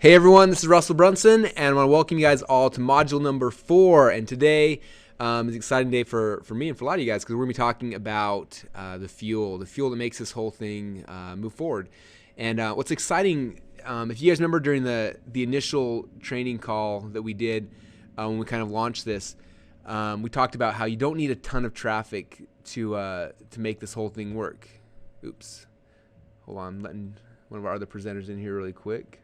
Hey everyone, this is Russell Brunson, and I want to welcome you guys all to module number 4. And today is an exciting day for me and for a lot of you guys, because we're going to be talking about the fuel that makes this whole thing move forward. And what's exciting, if you guys remember during the initial training call that we did when we kind of launched this, we talked about how you don't need a ton of traffic to make this whole thing work. Oops. Hold on, I'm letting one of our other presenters in here really quick.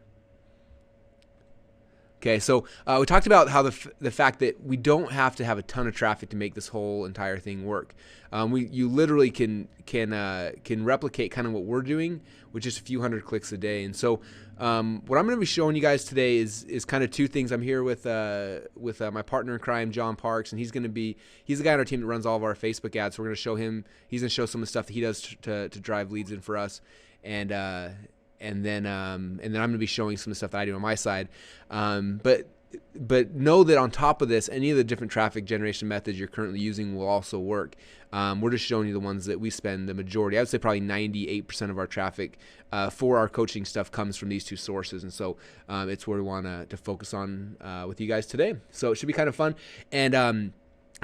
Okay, so we talked about how the fact that we don't have to have a ton of traffic to make this whole entire thing work. You literally can replicate kind of what we're doing with just a few hundred clicks a day. And so what I'm going to be showing you guys today is kind of two things. I'm here with my partner in crime, John Parks, and he's the guy on our team that runs all of our Facebook ads. So we're going to show him. He's going to show some of the stuff that he does to drive leads in for us, and then I'm going to be showing some of the stuff that I do on my side. But know that on top of this, any of the different traffic generation methods you're currently using will also work. We're just showing you the ones that we spend the majority. I would say probably 98% of our traffic for our coaching stuff comes from these two sources. And so it's where we want to focus on with you guys today. So it should be kind of fun. And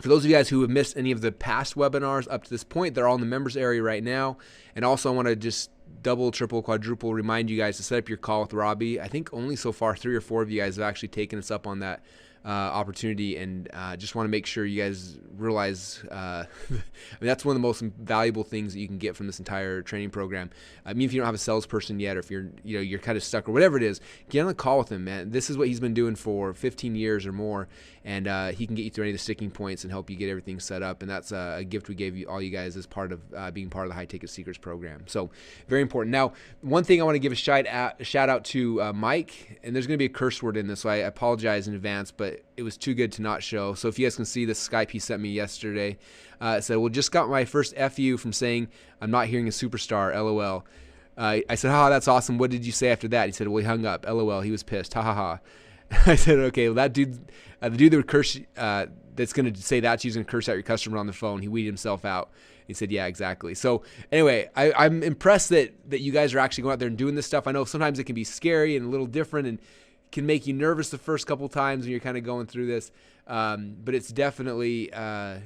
for those of you guys who have missed any of the past webinars up to this point, they're all in the members area right now. And also I want to just double, triple, quadruple remind you guys to set up your call with Robbie. I think only so far 3 or 4 of you guys have actually taken us up on that opportunity, and just want to make sure you guys realize I mean, that's one of the most valuable things that you can get from this entire training program. I mean, if you don't have a salesperson yet, or if you're kind of stuck or whatever it is, get on the call with him, man. This is what he's been doing for 15 years or more, and he can get you through any of the sticking points and help you get everything set up. And that's a gift we gave all you guys as part of being part of the High Ticket Secrets program. So very important. Now, one thing I want to give a shout out to Mike, and there's going to be a curse word in this, so I apologize in advance, but it was too good to not show. So if you guys can see the Skype he sent me yesterday, it said, well, just got my first FU from saying I'm not hearing a superstar, LOL. I said, haha, that's awesome. What did you say after that? He said, well, he hung up, LOL. He was pissed, ha ha ha. I said, okay, well, that dude, the dude that would curse, that's going to say that, he's going to curse out your customer on the phone. He weeded himself out. He said, yeah, exactly. So anyway, I'm impressed that you guys are actually going out there and doing this stuff. I know sometimes it can be scary and a little different and can make you nervous the first couple times when you're kind of going through this. But it's definitely,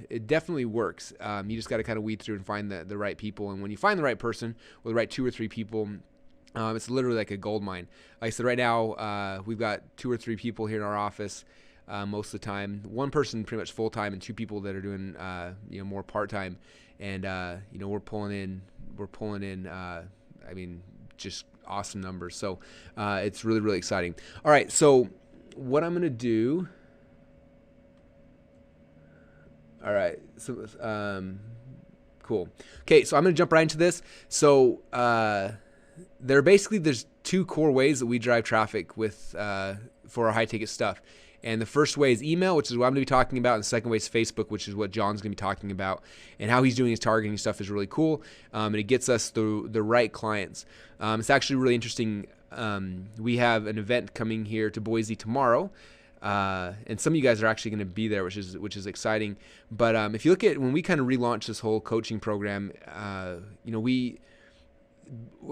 it definitely works. You just got to kind of weed through and find the right people. And when you find the right person or the right 2 or 3 people, it's literally like a gold mine. Like I said, right now, we've got 2 or 3 people here in our office most of the time. 1 person pretty much full-time and 2 people that are doing, more part-time. And, we're pulling in, I mean, just awesome numbers. So it's really, really exciting. All right, so what I'm going to do, all right, so cool. Okay, so I'm going to jump right into this. So there's 2 core ways that we drive traffic with for our high ticket stuff. And the first way is email, which is what I'm going to be talking about. And the second way is Facebook, which is what John's going to be talking about. And how he's doing his targeting stuff is really cool. And it gets us the right clients. It's actually really interesting. We have an event coming here to Boise tomorrow. And some of you guys are actually going to be there, which is exciting. But if you look at when we kind of relaunched this whole coaching program, we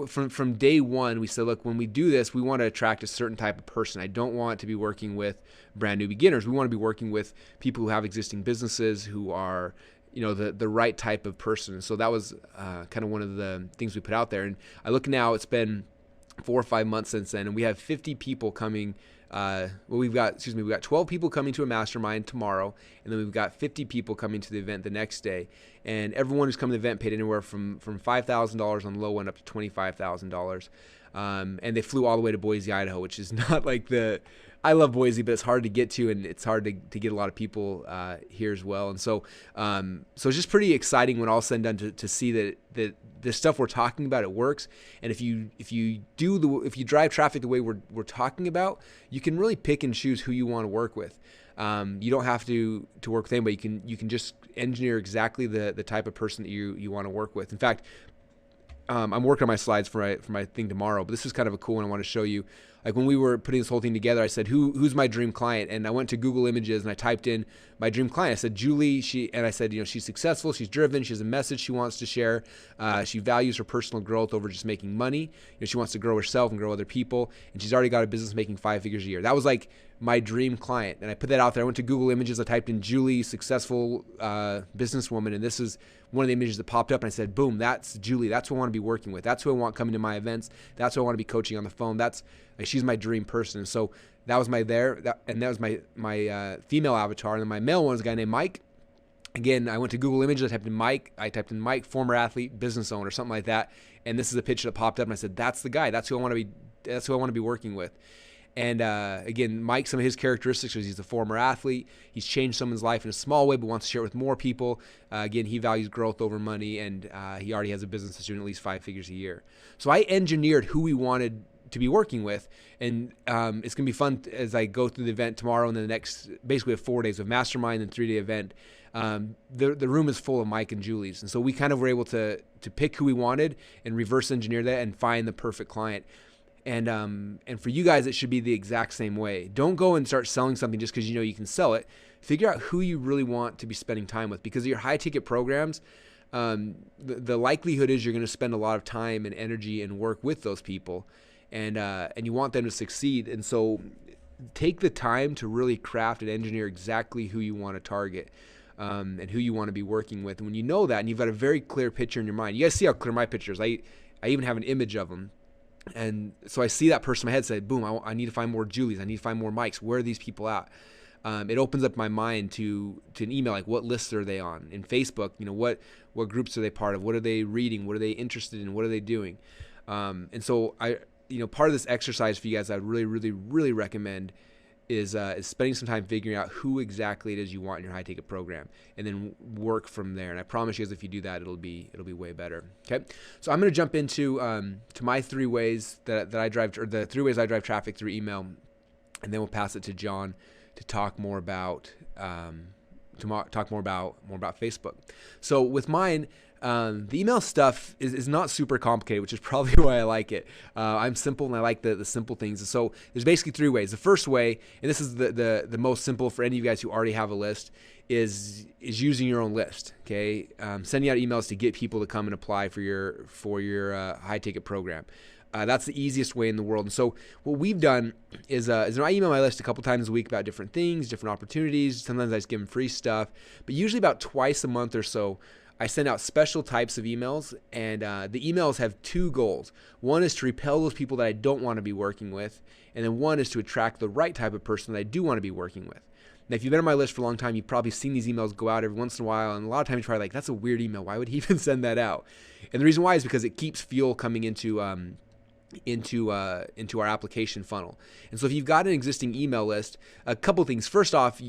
from day one, we said, look, when we do this, we want to attract a certain type of person. I don't want to be working with brand new beginners. We want to be working with people who have existing businesses, who are, the right type of person. So that was kind of one of the things we put out there. And I look now, it's been 4 or 5 months since then, and we have 50 people coming. We've got 12 people coming to a mastermind tomorrow, and then we've got 50 people coming to the event the next day. And everyone who's come to the event paid anywhere from $5,000 on the low end up to $25,000. And they flew all the way to Boise, Idaho, which is not like I love Boise, but it's hard to get to, and it's hard to get a lot of people here as well. And so it's just pretty exciting when all said and done to see that the stuff we're talking about, it works. And if you drive traffic the way we're talking about, you can really pick and choose who you want to work with. You don't have to work with anybody. You can just engineer exactly the type of person that you want to work with. In fact, I'm working on my slides for my thing tomorrow, but this is kind of a cool one I want to show you. Like when we were putting this whole thing together, I said, who's my dream client? And I went to Google Images and I typed in my dream client. I said, Julie, and I said, she's successful, she's driven, she has a message she wants to share. She values her personal growth over just making money. She wants to grow herself and grow other people. And she's already got a business making 5 figures a year. That was like my dream client. And I put that out there. I went to Google Images. I typed in Julie, successful businesswoman. And this is one of the images that popped up. And I said, boom, that's Julie. That's who I want to be working with. That's who I want coming to my events. That's who I want to be coaching on the phone. She's my dream person. And so that was that was my female avatar. And then my male one was a guy named Mike. Again, I went to Google Images. I typed in Mike, former athlete, business owner, something like that. And this is a picture that popped up. And I said, that's the guy. That's who I want to be working with. And again, Mike, some of his characteristics is he's a former athlete. He's changed someone's life in a small way, but wants to share it with more people. Again, he values growth over money, and he already has a business that's doing at least 5 figures a year. So I engineered who we wanted to be working with, and it's going to be fun as I go through the event tomorrow and then the next, basically 4 days of mastermind and 3-day event. The room is full of Mike and Julie's, and so we kind of were able to pick who we wanted and reverse engineer that and find the perfect client. And for you guys, it should be the exact same way. Don't go and start selling something just because you can sell it. Figure out who you really want to be spending time with, because of your high ticket programs, the likelihood is you're going to spend a lot of time and energy and work with those people, and you want them to succeed. And so take the time to really craft and engineer exactly who you want to target, and who you want to be working with. And when you know that and you've got a very clear picture in your mind, you guys see how clear my picture is. I even have an image of them. And so I see that person in my head, say, boom, I need to find more Julies. I need to find more Mikes. Where are these people at? It opens up my mind to an email, like what lists are they on? In Facebook, what groups are they part of? What are they reading? What are they interested in? What are they doing? And so part of this exercise for you guys, I'd really, really, really recommend is spending some time figuring out who exactly it is you want in your high ticket program, and then work from there. And I promise you guys, if you do that, it'll be way better. Okay, so I'm going to jump into to my 3 ways that I drive, or the 3 ways I drive traffic through email, and then we'll pass it to John to talk more about Facebook. So with mine, the email stuff is not super complicated, which is probably why I like it. I'm simple and I like the simple things. So there's basically 3 ways. The first way, and this is the most simple for any of you guys who already have a list, is using your own list. Okay, sending out emails to get people to come and apply for your high ticket program. That's the easiest way in the world. And so what we've done is I email my list a couple times a week about different things, different opportunities. Sometimes I just give them free stuff, but usually about twice a month or so, I send out special types of emails, and the emails have 2 goals. One is to repel those people that I don't want to be working with, and then one is to attract the right type of person that I do want to be working with. Now, if you've been on my list for a long time, you've probably seen these emails go out every once in a while, and a lot of times you're probably like, that's a weird email. Why would he even send that out? And the reason why is because it keeps fuel coming into our application funnel. And so if you've got an existing email list, a couple things. First off,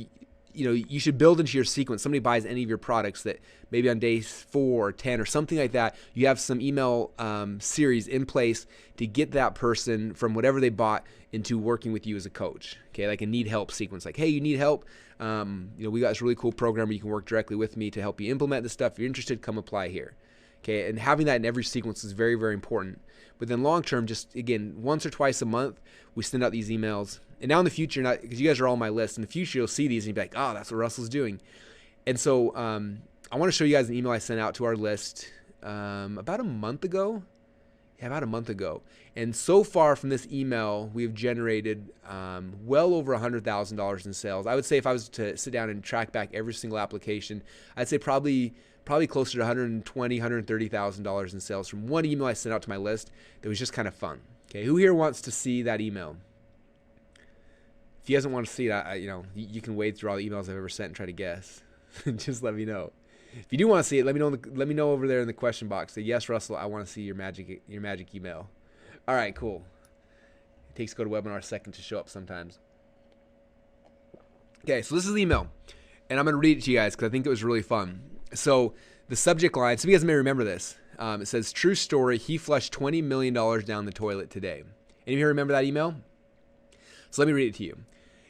you should build into your sequence. Somebody buys any of your products that maybe on day 4 or 10 or something like that, you have some email series in place to get that person from whatever they bought into working with you as a coach. Okay, like a need help sequence. Like, hey, you need help? We got this really cool program where you can work directly with me to help you implement this stuff. If you're interested, come apply here. Okay, and having that in every sequence is very, very important. But then long term, just again, once or twice a month, we send out these emails. And now in the future, because you guys are all on my list, in the future you'll see these and you'll be like, oh, that's what Russell's doing. And so I want to show you guys an email I sent out to our list about a month ago. Yeah, about a month ago. And so far from this email, we've generated well over $100,000 in sales. I would say if I was to sit down and track back every single application, I'd say probably closer to $120,000, $130,000 in sales from one email I sent out to my list that was just kind of fun. Okay, who here wants to see that email? If you doesn't want to see that, you can wade through all the emails I've ever sent and try to guess. Just let me know. If you do want to see it, let me know over there in the question box. Say, yes, Russell, I want to see your magic email. All right, cool. It takes GoToWebinar a second to show up sometimes. Okay, so this is the email, and I'm going to read it to you guys because I think it was really fun. So the subject line, some of you guys may remember this. It says, true story, he flushed $20 million down the toilet today. Any of you remember that email? So let me read it to you.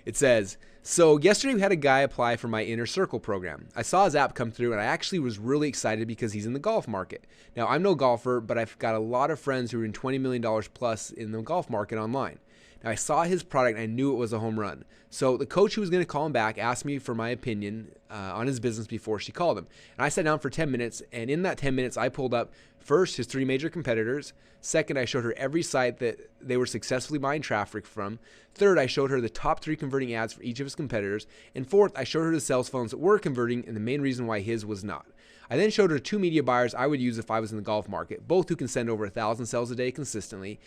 It says, so yesterday we had a guy apply for my Inner Circle program. I saw his app come through and I actually was really excited because he's in the golf market. Now, I'm no golfer, but I've got a lot of friends who are in $20 million plus in the golf market online. Now, I saw his product and I knew it was a home run. So the coach who was going to call him back asked me for my opinion on his business before she called him. And I sat down for 10 minutes, and in that 10 minutes, I pulled up first his 3 major competitors. Second, I showed her every site that they were successfully buying traffic from. Third, I showed her the top 3 converting ads for each of his competitors. And fourth, I showed her the sales phones that were converting and the main reason why his was not. I then showed her 2 media buyers I would use if I was in the golf market, both who can send over 1,000 sales a day consistently.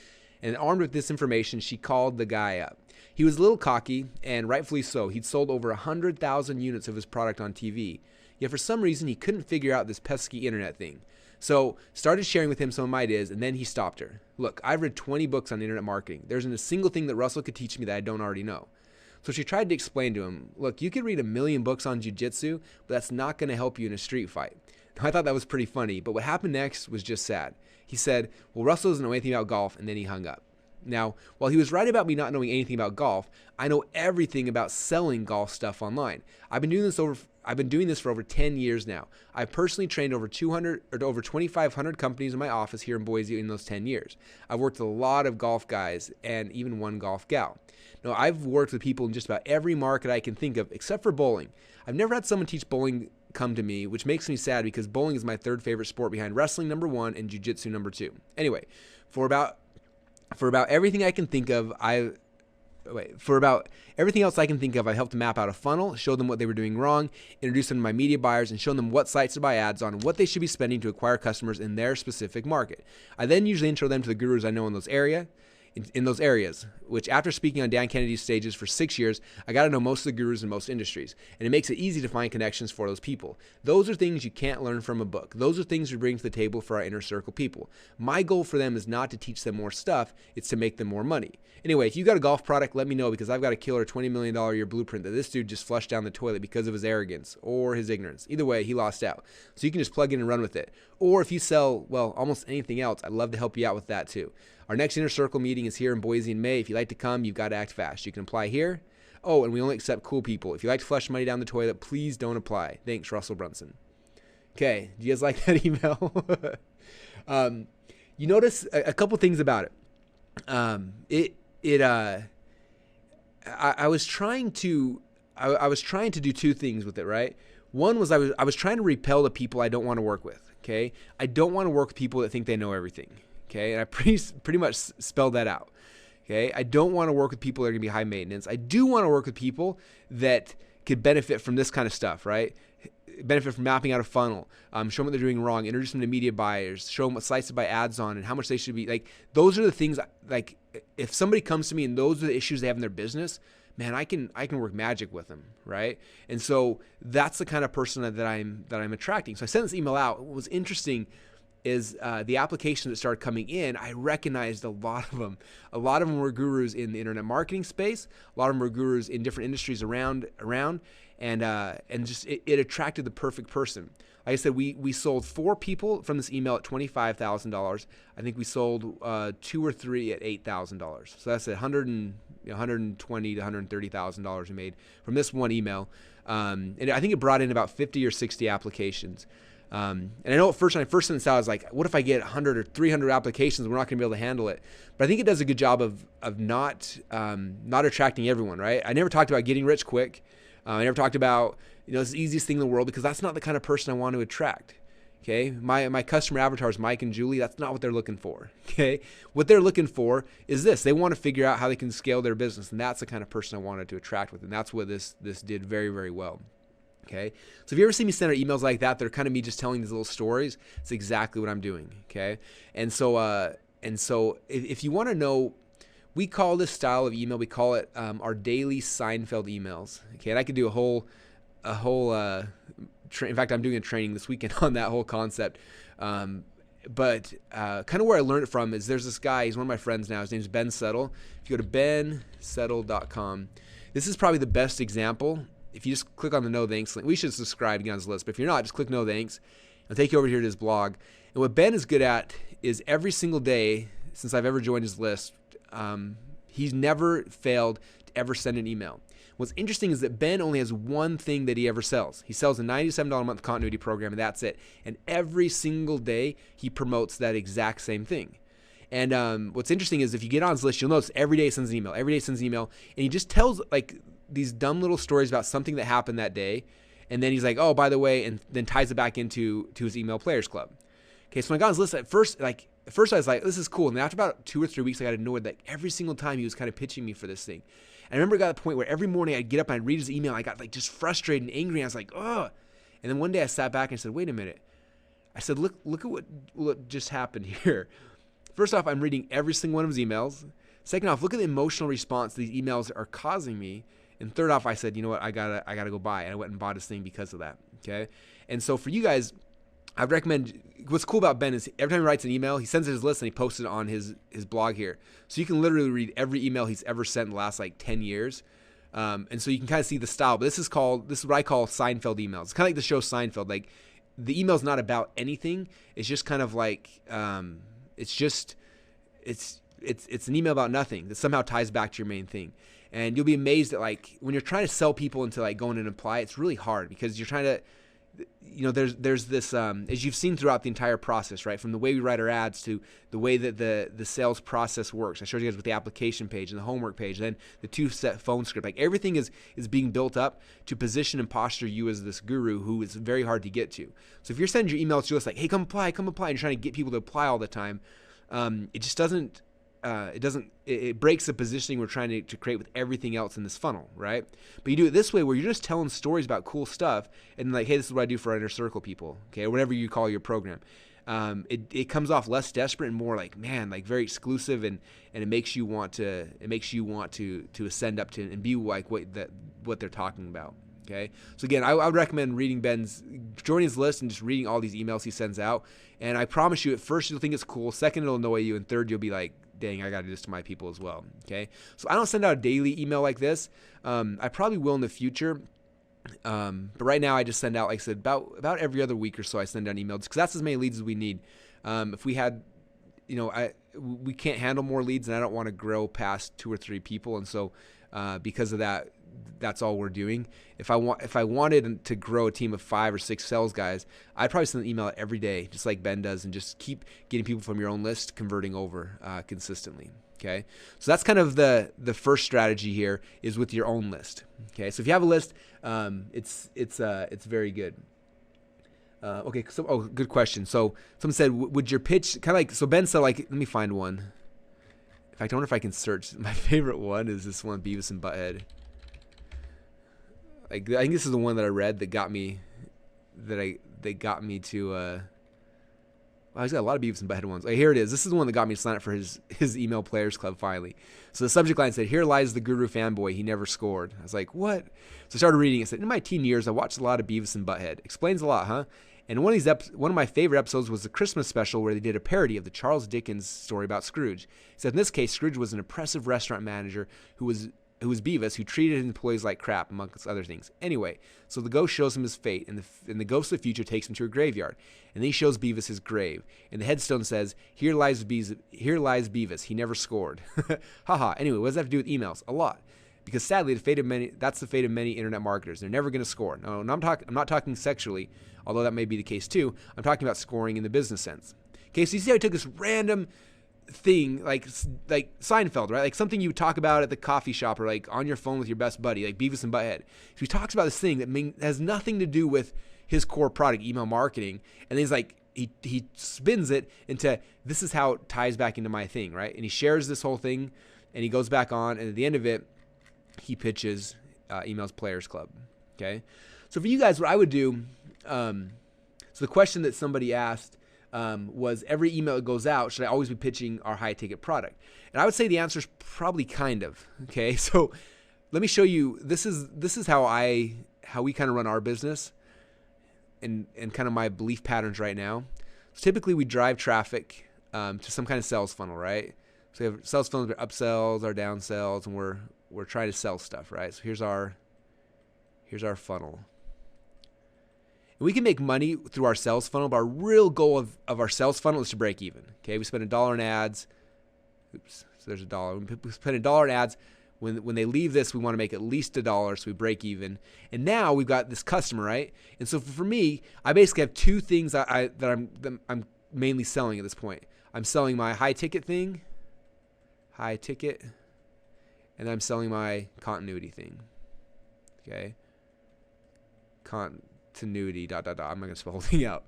And armed with this information, she called the guy up. He was a little cocky, and rightfully so. He'd sold over 100,000 units of his product on TV. Yet for some reason, he couldn't figure out this pesky internet thing. So started sharing with him some of my ideas, and then he stopped her. Look, I've read 20 books on internet marketing. There isn't a single thing that Russell could teach me that I don't already know. So she tried to explain to him, look, you could read 1,000,000 books on jiu-jitsu, but that's not going to help you in a street fight. Now, I thought that was pretty funny, but what happened next was just sad. He said, well, Russell doesn't know anything about golf, and then he hung up. Now, while he was right about me not knowing anything about golf, I know everything about selling golf stuff online. I've been doing this for over 10 years now. I've personally trained over 2,500 companies in my office here in Boise in those 10 years. I've worked with a lot of golf guys and even one golf gal. Now, I've worked with people in just about every market I can think of except for bowling. I've never had someone teach bowling come to me, which makes me sad because bowling is my 3rd favorite sport behind wrestling number 1 and jiu-jitsu number 2. Anyway, for about everything I can think of, for about everything else I can think of, I helped map out a funnel, show them what they were doing wrong, introduce them to my media buyers, and show them what sites to buy ads on and what they should be spending to acquire customers in their specific market. I then usually intro them to the gurus I know in those areas, which after speaking on Dan Kennedy's stages for 6 years, I got to know most of the gurus in most industries, and it makes it easy to find connections for those people. Those are things you can't learn from a book. Those are things we bring to the table for our inner circle people. My goal for them is not to teach them more stuff, it's to make them more money. Anyway, if you got a golf product, let me know because I've got a killer $20 million a year blueprint that this dude just flushed down the toilet because of his arrogance or his ignorance. Either way, he lost out. So you can just plug in and run with it. Or if you sell, well, almost anything else, I'd love to help you out with that too. Our next Inner Circle meeting is here in Boise in May. If you'd like to come, you've got to act fast. You can apply here. Oh, and we only accept cool people. If you like to flush money down the toilet, please don't apply. Thanks, Russell Brunson. Okay, do you guys like that email? You notice a couple things about it. I was trying to do 2 things with it, right? One was I was trying to repel the people I don't want to work with. Okay, I don't want to work with people that think they know everything. Okay, and I pretty much spelled that out. Okay, I don't want to work with people that are going to be high maintenance. I do want to work with people that could benefit from this kind of stuff, right? Benefit from mapping out a funnel, show them what they're doing wrong, introduce them to media buyers, show them what sites to buy ads on and how much they should be. Like, those are the things, like, if somebody comes to me and those are the issues they have in their business, man, I can work magic with them, right? And so that's the kind of person that I'm attracting. So I sent this email out. What was interesting is the applications that started coming in, I recognized a lot of them. A lot of them were gurus in the internet marketing space. A lot of them were gurus in different industries around, and just it attracted the perfect person. Like I said, we sold 4 people from this email at $25,000. I think we sold 2 or 3 at $8,000. So that's $120,000 to $130,000 we made from this one email. And I think it brought in about 50 or 60 applications. And I know at first, when I first sent this out, I was like, what if I get 100 or 300 applications? We're not going to be able to handle it. But I think it does a good job of not attracting everyone, right? I never talked about getting rich quick. I never talked about, it's the easiest thing in the world because that's not the kind of person I want to attract. Okay. My customer avatars, Mike and Julie, that's not what they're looking for. Okay. What they're looking for is this. They want to figure out how they can scale their business. And that's the kind of person I wanted to attract with. And that's what this did very, very well. Okay. So if you ever see me send out emails like that, they're kind of me just telling these little stories. It's exactly what I'm doing. Okay. And so if you want to know, we call this style of email, we call it our daily Seinfeld emails. Okay. And I could do a whole in fact, I'm doing a training this weekend on that whole concept. But kind of where I learned it from is there's this guy, he's one of my friends now. His name's Ben Settle. If you go to bensettle.com, this is probably the best example. If you just click on the no thanks link, we should subscribe to get on his list. But if you're not, just click no thanks. It'll take you over here to his blog. And what Ben is good at is every single day since I've ever joined his list, he's never failed to ever send an email. What's interesting is that Ben only has one thing that he ever sells. He sells a $97 a month continuity program, and that's it. And every single day, he promotes that exact same thing. And what's interesting is if you get on his list, you'll notice every day he sends an email. Every day he sends an email, and he just tells like these dumb little stories about something that happened that day. And then he's like, oh, by the way, and then ties it back into his email players club. Okay, so when I got on his list, at first I was like, this is cool. And then after about 2 or 3 weeks, I got annoyed that every single time he was kind of pitching me for this thing. And I remember it got to the point where every morning I'd get up and I'd read his email. And I got like just frustrated and angry. And I was like, oh. And then one day I sat back and I said, wait a minute. I said, look at what just happened here. First off, I'm reading every single one of his emails. Second off, look at the emotional response these emails are causing me. And third off, I said, you know what, I gotta go buy it. And I went and bought his thing because of that. Okay. And so for you guys, I'd recommend, what's cool about Ben is every time he writes an email, he sends it his list and he posts it on his blog here. So you can literally read every email he's ever sent in the last like 10 years. And so you can kind of see the style. But this is what I call Seinfeld emails. It's kind of like the show Seinfeld. Like the email's not about anything. It's just kind of like, it's an email about nothing that somehow ties back to your main thing. And you'll be amazed at like when you're trying to sell people into like going and apply, it's really hard because you're trying to, there's this, as you've seen throughout the entire process, right? From the way we write our ads to the way that the sales process works. I showed you guys with the application page and the homework page, then the 2-step phone script. Like everything is being built up to position and posture you as this guru who is very hard to get to. So if you're sending your emails to us like, hey, come apply, and you're trying to get people to apply all the time, it just doesn't, it breaks the positioning we're trying to create with everything else in this funnel, right? But you do it this way where you're just telling stories about cool stuff and like, hey, this is what I do for our inner circle people, okay, or whatever you call your program. It comes off less desperate and more like, man, like very exclusive, and it makes you want to ascend up to and be like what they're talking about. Okay, so again, I would recommend joining his list and just reading all these emails he sends out. And I promise you, at first you'll think it's cool, second it'll annoy you, and third you'll be like, dang, I got to do this to my people as well. Okay, so I don't send out a daily email like this. I probably will in the future. But right now I just send out, like I said, about every other week or so I send out emails because that's as many leads as we need. If we had, we can't handle more leads, and I don't want to grow past 2 or 3 people. And so because of that, that's all we're doing. If I wanted to grow a team of 5 or 6 sales guys, I'd probably send an email every day, just like Ben does, and just keep getting people from your own list converting over consistently. Okay, so that's kind of the first strategy here is with your own list. Okay, so if you have a list, it's very good. Okay, so good question. So someone said, would your pitch kind of like? So Ben said, like, let me find one. In fact, I wonder if I can search. My favorite one is this one, Beavis and Butthead. Like, I think this is the one that I read that got me to. He's got a lot of Beavis and Butthead ones. Here it is. This is the one that got me to sign up for his email players club finally. So the subject line said, "Here lies the guru fanboy. He never scored." I was like, what? So I started reading it. It said, in my teen years, I watched a lot of Beavis and Butthead. Explains a lot, huh? And one of my favorite episodes was the Christmas special where they did a parody of the Charles Dickens story about Scrooge. He said in this case, Scrooge was an oppressive restaurant manager who was Beavis, who treated his employees like crap, amongst other things. Anyway, so the ghost shows him his fate, and the ghost of the future takes him to a graveyard. And then he shows Beavis his grave. And the headstone says, here lies Beavis. He never scored. Haha. Anyway, what does that have to do with emails? A lot. Because sadly, that's the fate of many internet marketers. They're never going to score. No, I'm not talking sexually, although that may be the case too. I'm talking about scoring in the business sense. Okay, so you see how I took this random thing like Seinfeld, right? Like something you talk about at the coffee shop or like on your phone with your best buddy, like Beavis and Butthead. So he talks about this thing that has nothing to do with his core product, email marketing, and then he's like he spins it into this is how it ties back into my thing, right? And he shares this whole thing, and he goes back on, and at the end of it, he pitches Emails Players Club. Okay, so for you guys, what I would do, so the question that somebody asked. Was every email that goes out, should I always be pitching our high ticket product? And I would say the answer is probably kind of. Okay, so let me show you. This is how we kind of run our business, and kind of my belief patterns right now. So typically we drive traffic to some kind of sales funnel, right? So we have sales funnels, our upsells, our downsells, and we're trying to sell stuff, right? So here's our funnel. And we can make money through our sales funnel, but our real goal of our sales funnel is to break even. Okay, we spend $1 in ads. Oops, so there's $1. We spend $1 in ads. When they leave this, we want to make at least $1, so we break even. And now we've got this customer, right? And so for me, I basically have 2 things that I'm mainly selling at this point. I'm selling my high ticket thing, high ticket, and I'm selling my continuity thing. Okay. Continuity, ... I'm not going to spell the whole thing out.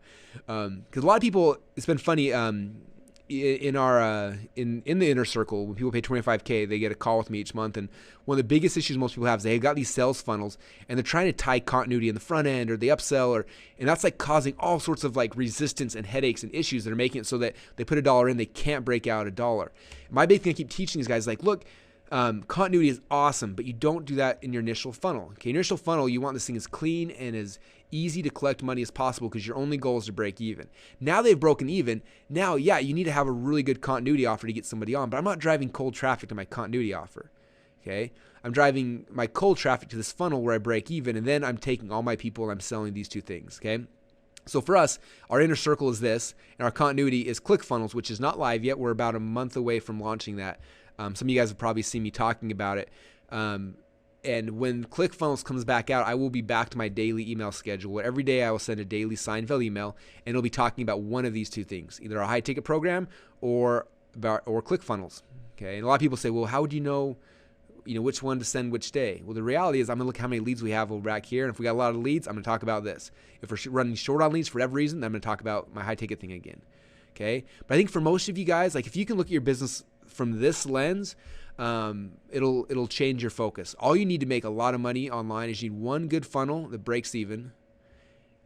Because a lot of people, it's been funny, in the inner circle, when people pay $25K, they get a call with me each month. And one of the biggest issues most people have is they've got these sales funnels and they're trying to tie continuity in the front end or the upsell, and that's like causing all sorts of like resistance and headaches and issues that are making it so that they put $1 in, they can't break out $1. My big thing I keep teaching these guys is like, look, continuity is awesome, but you don't do that in your initial funnel. Okay, your initial funnel, you want this thing as clean and as easy to collect money as possible because your only goal is to break even. Now they've broken even. Now, yeah, you need to have a really good continuity offer to get somebody on, but I'm not driving cold traffic to my continuity offer. Okay, I'm driving my cold traffic to this funnel where I break even, and then I'm taking all my people and I'm selling these two things. Okay. So for us, our inner circle is this, and our continuity is ClickFunnels, which is not live yet. We're about a month away from launching that. Some of you guys have probably seen me talking about it. And when ClickFunnels comes back out, I will be back to my daily email schedule where every day I will send a daily Seinfeld email, and it'll be talking about one of these two things, either a high ticket program or ClickFunnels. Okay. And a lot of people say, well, how would you know which one to send which day? Well, the reality is I'm going to look how many leads we have over back here. And if we got a lot of leads, I'm going to talk about this. If we're running short on leads for whatever reason, I'm going to talk about my high ticket thing again. Okay. But I think for most of you guys, like if you can look at your business from this lens, it'll change your focus. All you need to make a lot of money online is you need one good funnel that breaks even,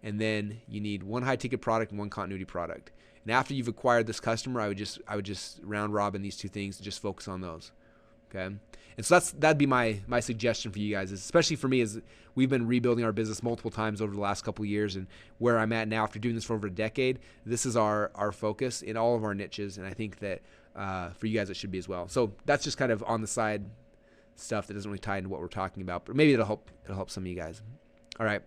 and then you need one high ticket product and one continuity product. And after you've acquired this customer, I would just round robin these two things and just focus on those. Okay. And so that'd be my suggestion for you guys, especially for me, as we've been rebuilding our business multiple times over the last couple of years, and where I'm at now after doing this for over a decade, this is our focus in all of our niches. And I think that for you guys, it should be as well. So that's just kind of on the side stuff that doesn't really tie into what we're talking about, but maybe it'll help some of you guys. All right.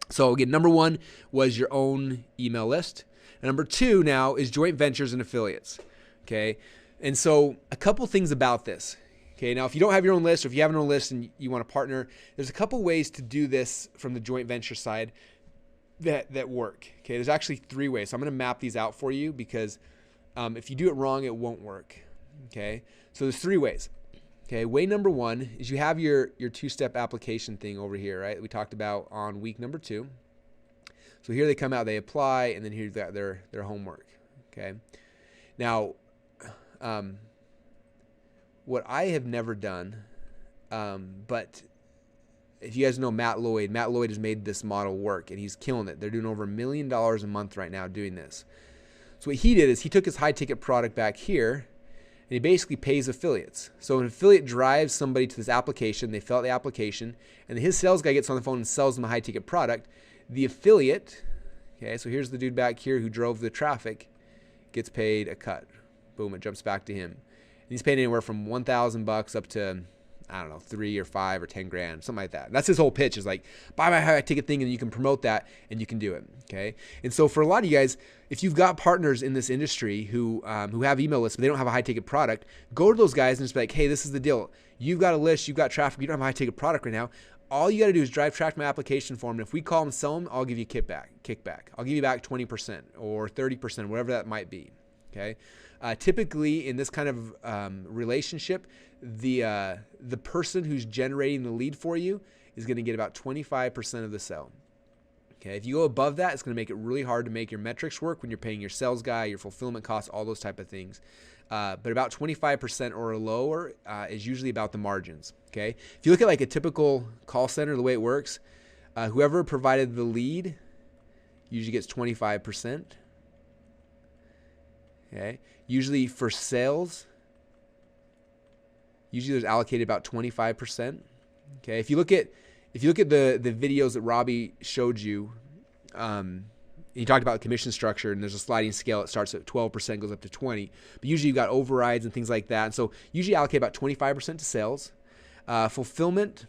So again, number 1 was your own email list. And number 2 now is joint ventures and affiliates. Okay. And so a couple things about this. Okay. Now, if you don't have your own list, or if you have your own list and you want to partner, there's a couple ways to do this from the joint venture side that work. Okay. There's actually 3 ways. So I'm going to map these out for you because if you do it wrong, it won't work. Okay. So there's 3 ways. Okay. Way number 1 is you have your 2-step application thing over here, right? We talked about on week number 2. So here they come out, they apply, and then here's their homework. Okay. Now, what I have never done, but if you guys know Matt Lloyd has made this model work, and he's killing it. They're doing over $1 million a month right now doing this. So what he did is he took his high ticket product back here, and he basically pays affiliates. So an affiliate drives somebody to this application, they fill out the application, and his sales guy gets on the phone and sells them a high ticket product. The affiliate, okay, so here's the dude back here who drove the traffic, gets paid a cut. Boom, it jumps back to him. And he's paid anywhere from $1,000 up to, I don't know, 3 or 5 or 10 grand, something like that. And that's his whole pitch, is like, buy my high ticket thing and you can promote that and you can do it. Okay. And so for a lot of you guys, if you've got partners in this industry who have email lists, but they don't have a high ticket product, go to those guys and just be like, hey, this is the deal. You've got a list, you've got traffic, you don't have a high ticket product right now. All you got to do is drive traffic to my application form. And if we call them and sell them, I'll give you kickback. I'll give you back 20% or 30%, whatever that might be. Okay. Typically in this kind of relationship, the person who's generating the lead for you is going to get about 25% of the sale. Okay. If you go above that, it's going to make it really hard to make your metrics work when you're paying your sales guy, your fulfillment costs, all those type of things. But about 25% or lower is usually about the margins. Okay. If you look at like a typical call center, the way it works, whoever provided the lead usually gets 25%. Okay. Usually for sales, there's allocated about 25%. Okay. If you look at the videos that Robbie showed you, he talked about the commission structure, and there's a sliding scale. It starts at 12%, goes up to 20%. But usually you've got overrides and things like that. And so usually allocate about 25% to sales. Fulfillment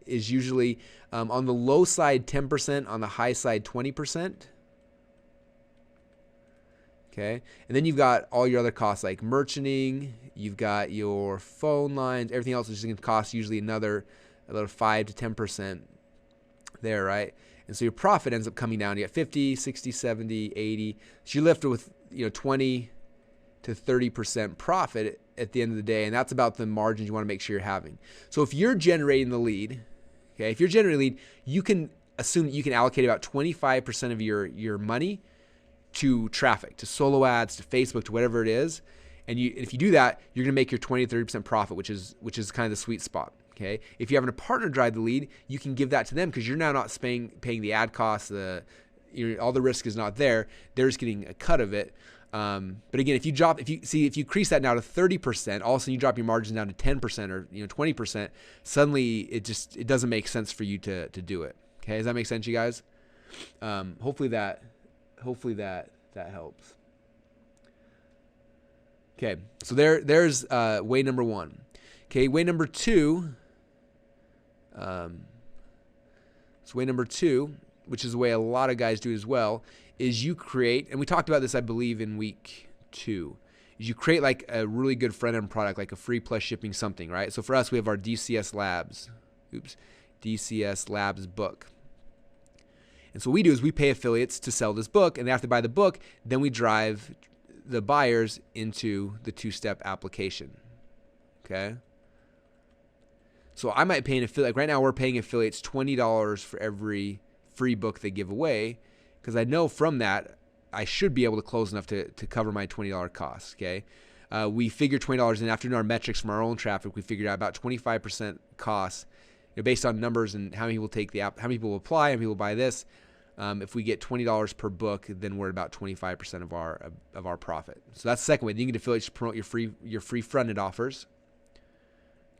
is usually on the low side 10%, on the high side 20%. Okay. And then you've got all your other costs like merchanting, you've got your phone lines, everything else is going to cost usually another 5 to 10% there, right? And so your profit ends up coming down. You got 50, 60, 70, 80. So you're left with 20 to 30% profit at the end of the day. And that's about the margins you want to make sure you're having. So if you're generating the lead, okay, if you're generating a lead, you can assume that you can allocate about 25% of your money to traffic, to solo ads, to Facebook, to whatever it is. And if you do that, you're going to make your 20 to 30% profit, which is kind of the sweet spot. Okay. If you're having a partner drive the lead, you can give that to them because you're now not paying the ad costs. All the risk is not there. They're just getting a cut of it. But again, if you increase that now to 30%, all of a sudden you drop your margins down to 10% or 20%, suddenly it doesn't make sense for you to do it. Okay, does that make sense, you guys? Hopefully that helps. Okay, so there's way number one. Okay, way number two. So way number two, which is the way a lot of guys do it as well, is you create, and we talked about this, I believe, in week 2, is you create like a really good front-end product, like a free plus shipping something, right? So for us, we have our DCS Labs book. And so what we do is we pay affiliates to sell this book, and after they buy the book, then we drive the buyers into the 2-step application, okay? So I might pay an affiliate, like right now we're paying affiliates $20 for every free book they give away, because I know from that I should be able to close enough to cover my $20 costs, okay? We figure $20, and after doing our metrics from our own traffic, we figured out about 25% costs, based on numbers and how many people take the app, how many people apply, how many people buy this. If we get $20 per book, then we're at about 25% of our profit. So that's the second way. Then you can get affiliates to promote your free front-end offers.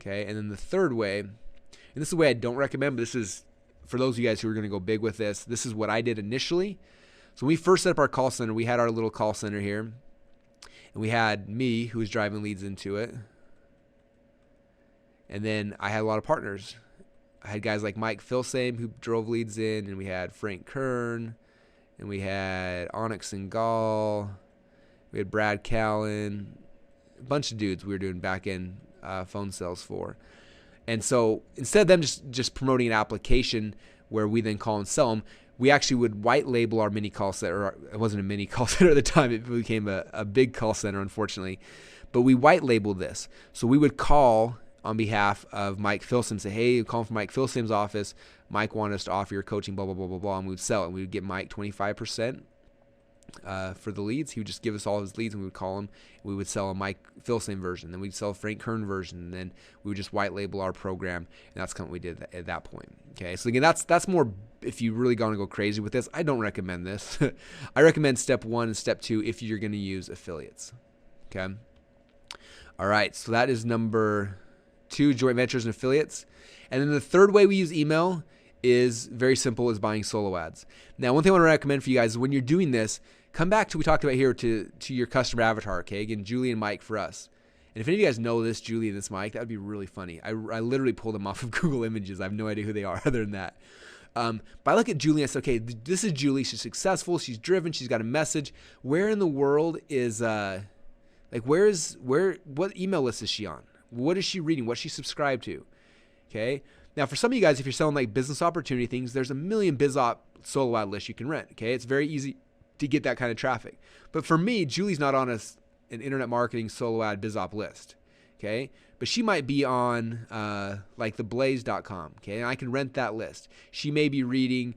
Okay, and then the third way, and this is the way I don't recommend, but this is for those of you guys who are going to go big with this. This is what I did initially. So when we first set up our call center, we had our little call center here, and we had me who was driving leads into it, and then I had a lot of partners. I had guys like Mike Filsame who drove leads in, and we had Frank Kern, and we had Onyx and Gall, we had Brad Callen, a bunch of dudes we were doing back-end phone sales for. And so instead of them just promoting an application where we then call and sell them, we actually would white label our mini call center. Or it wasn't a mini call center at the time. It became a big call center, unfortunately. But we white labeled this. So we would call on behalf of Mike Filsam, say, hey, I'm calling from Mike Filsam's office. Mike wanted us to offer your coaching, blah, blah, blah, blah, blah. And we would sell it. We would get Mike 25% for the leads. He would just give us all his leads, and we would call him. We would sell a Mike Filsam version. Then we'd sell a Frank Kern version. And then we would just white label our program. And that's kind of what we did at that point. Okay, so again, that's more if you really going to go crazy with this. I don't recommend this. I recommend step 1 and step 2 if you're going to use affiliates. Okay. All right, so that is number 2, joint ventures and affiliates. And then the third way we use email is very simple, is buying solo ads. Now, one thing I want to recommend for you guys is when you're doing this, come back to what we talked about here to your customer avatar, okay? Again, Julie and Mike for us. And if any of you guys know this Julie and this Mike, that would be really funny. I literally pulled them off of Google Images. I have no idea who they are other than that. But I look at Julie and I say, okay, this is Julie. She's successful. She's driven. She's got a message. Where in the world is, what email list is she on? What is she reading? What's she subscribed to? Okay. Now, for some of you guys, if you're selling like business opportunity things, there's a million BizOp solo ad lists you can rent. Okay. It's very easy to get that kind of traffic. But for me, Julie's not on an internet marketing solo ad BizOp list. Okay. But she might be on like theblaze.com. Okay. And I can rent that list. She may be reading,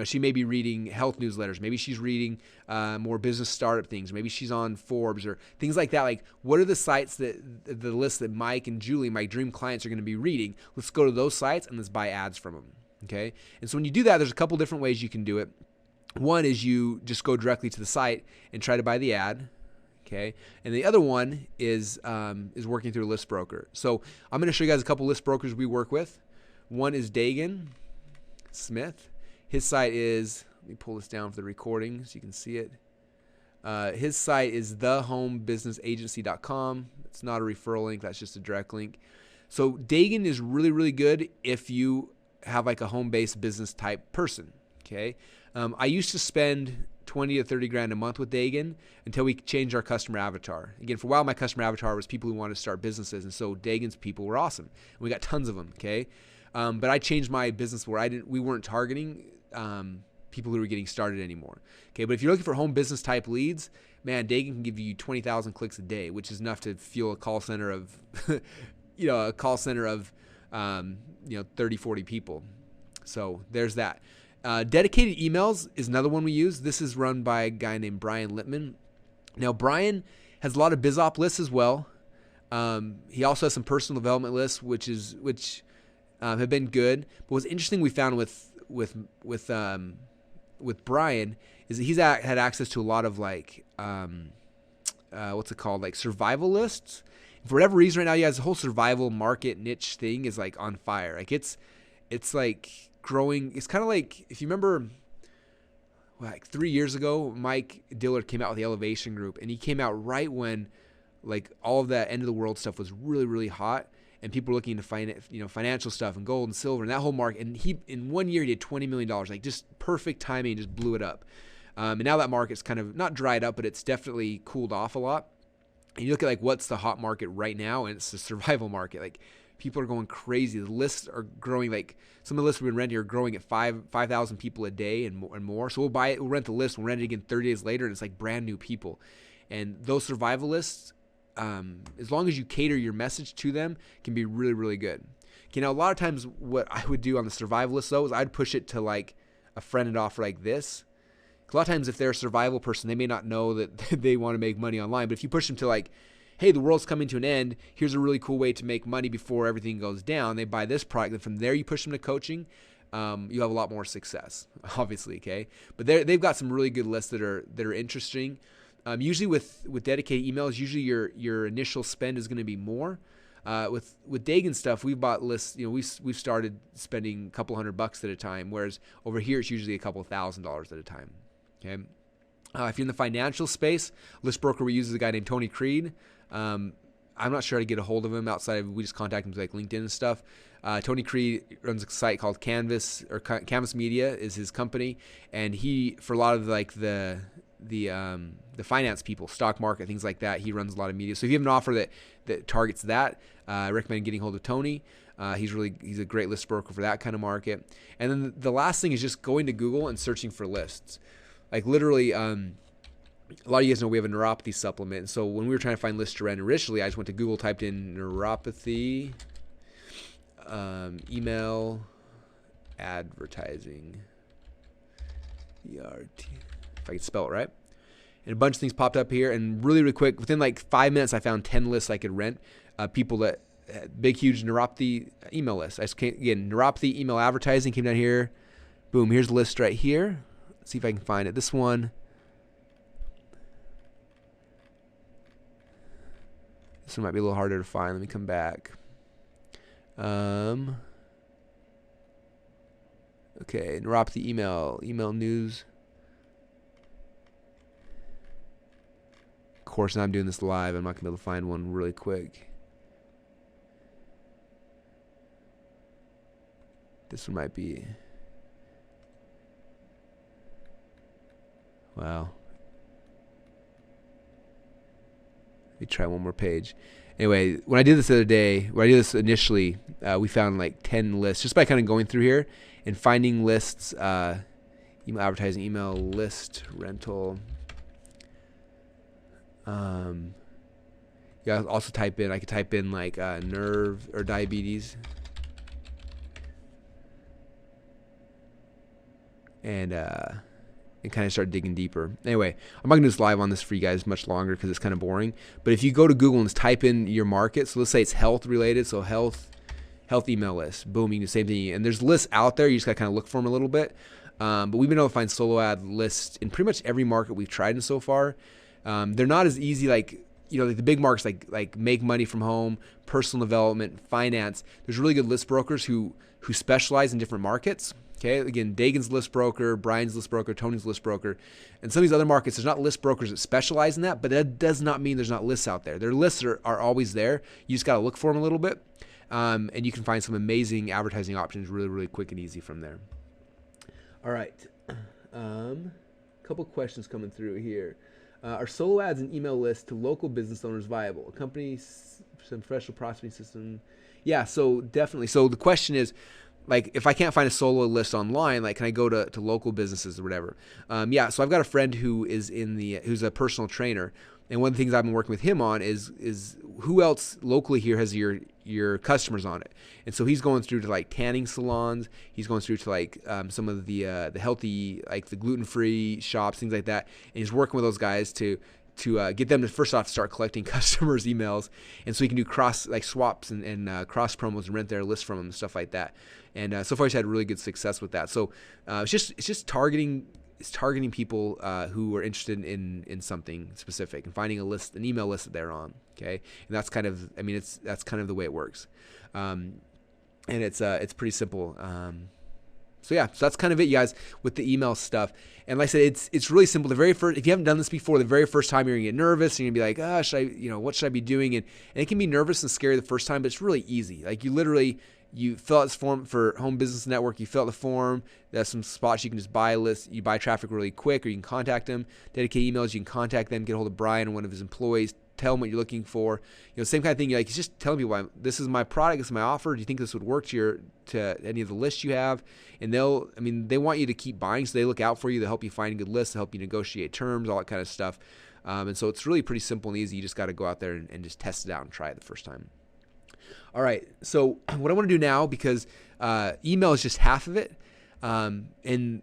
she may be reading health newsletters. Maybe she's reading more business startup things. Maybe she's on Forbes or things like that. Like, what are the sites the list that Mike and Julie, my dream clients, are going to be reading? Let's go to those sites and let's buy ads from them. Okay. And so when you do that, there's a couple different ways you can do it. One is you just go directly to the site and try to buy the ad. Okay. And the other one is working through a list broker. So I'm going to show you guys a couple list brokers we work with. One is Dagan Smith. His site is, let me pull this down for the recording so you can see it. His site is thehomebusinessagency.com. It's not a referral link. That's just a direct link. So Dagan is really, really good if you have like a home-based business type person. Okay. I used to spend 20 to 30 grand a month with Dagan until we changed our customer avatar. Again, for a while, my customer avatar was people who wanted to start businesses. And so Dagan's people were awesome. And we got tons of them. Okay. But I changed my business where we weren't targeting people who are getting started anymore. Okay, but if you're looking for home business type leads, man, Dagan can give you 20,000 clicks a day, which is enough to fuel a call center of, a call center of, 30, 40 people. So there's that. Dedicated emails is another one we use. This is run by a guy named Brian Littman. Now, Brian has a lot of BizOp lists as well. He also has some personal development lists, which have been good. But what's interesting we found with Brian is that he's had access to a lot of like like survival lists. For whatever reason, right now, he has the whole survival market niche thing is like on fire. Like it's like growing. It's kind of like if you remember, like 3 years ago, Mike Dillard came out with the Elevation Group, and he came out right when like all of that end of the world stuff was really, really hot, and people were looking into financial stuff and gold and silver and that whole market. And he in 1 year he did $20 million, like just perfect timing, just blew it up. And now that market's kind of not dried up, but it's definitely cooled off a lot. And you look at like what's the hot market right now, and it's the survival market. Like people are going crazy. The lists are growing. Like some of the lists we've been renting are growing at 5,000 people a day and more. So we'll buy it, we'll rent the list, we'll rent it again 30 days later, and it's like brand new people. And those survival lists, as long as you cater your message to them, can be really, really good. Okay, now a lot of times what I would do on the survival list though is I'd push it to like a friended offer like this. A lot of times if they're a survival person, they may not know that they want to make money online. But if you push them to like, hey, the world's coming to an end, here's a really cool way to make money before everything goes down. They buy this product, and from there you push them to coaching. You have a lot more success, obviously, okay? But they've got some really good lists that are interesting. Usually with dedicated emails, usually your initial spend is going to be more. With Dagan stuff, we've bought lists. We've started spending a couple $100 at a time, whereas over here it's usually a couple $1,000s at a time. Okay. If you're in the financial space, list broker we use is a guy named Tony Creed. I'm not sure how to get a hold of him outside of we just contact him through like LinkedIn and stuff. Tony Creed runs a site called Canvas Media is his company, and he for a lot of like the finance people, stock market, things like that, he runs a lot of media. So if you have an offer that targets that, I recommend getting hold of Tony. He's a great list broker for that kind of market. And then the last thing is just going to Google and searching for lists. Like literally, a lot of you guys know we have a neuropathy supplement. And so when we were trying to find lists to rent originally, I just went to Google, typed in neuropathy, email, advertising, ERT, if I could spell it right. And a bunch of things popped up here. And really, really quick, within like 5 minutes, I found 10 lists I could rent. People that had big, huge neuropathy email lists. I just came, again, neuropathy email advertising came down here. Boom, here's the list right here. Let's see if I can find it. This one. This one might be a little harder to find. Let me come back. Okay, neuropathy email news. Of course, now I'm doing this live. I'm not going to be able to find one really quick. This one might be... Wow. Let me try one more page. Anyway, when I did this the other day, when I did this initially, we found like 10 lists just by kind of going through here and finding lists, email advertising, email list, rental. Yeah, also I could type in like nerve or diabetes. And kind of start digging deeper. Anyway, I'm not going to do this live on this for you guys much longer because it's kind of boring. But if you go to Google and just type in your market, so let's say it's health related, so health email list, boom, you can do the same thing. And there's lists out there, you just got to kind of look for them a little bit. But we've been able to find solo ad lists in pretty much every market we've tried in so far. They're not as easy like the big markets like make money from home, personal development, finance. There's really good list brokers who specialize in different markets. Okay, again, Dagan's list broker, Brian's list broker, Tony's list broker. And some of these other markets, there's not list brokers that specialize in that, but that does not mean there's not lists out there. Their lists are always there. You just got to look for them a little bit. And you can find some amazing advertising options really, really quick and easy from there. All right. A couple questions coming through here. Are solo ads and email lists to local business owners viable? A company, some professional prospecting system. Yeah, so definitely. So the question is, like if I can't find a solo list online, like can I go to local businesses or whatever? Yeah, so I've got a friend who's a personal trainer, and one of the things I've been working with him on is who else locally here has your customers on it. And so he's going through to like tanning salons, he's going through to like some of the healthy, like the gluten-free shops, things like that, and he's working with those guys to get them to first off start collecting customers' emails, and so he can do cross like swaps and cross promos and rent their list from them and stuff like that. And so far he's had really good success with that. So it's just targeting people who are interested in something specific and finding an email list that they're on. Okay, and that's kind of that's kind of the way it works, and it's pretty simple. So yeah, so that's kind of it, you guys, with the email stuff. And like I said, it's really simple. The very first, if you haven't done this before, the very first time you're gonna get nervous, you're gonna be like, what should I be doing? And it can be nervous and scary the first time, but it's really easy. Like you fill out this form for Home Business Network, you fill out the form, there's some spots you can just buy a list, you buy traffic really quick, or you can contact them, dedicate emails, you can contact them, get a hold of Brian or one of his employees, tell them what you're looking for. Same kind of thing. It's just telling people, this is my product, this is my offer. Do you think this would work to any of the lists you have? And they want you to keep buying, so they look out for you. They'll help you find good lists, they'll help you negotiate terms, all that kind of stuff. And so it's really pretty simple and easy. You just got to go out there and just test it out and try it the first time. All right. So what I want to do now, because email is just half of it, and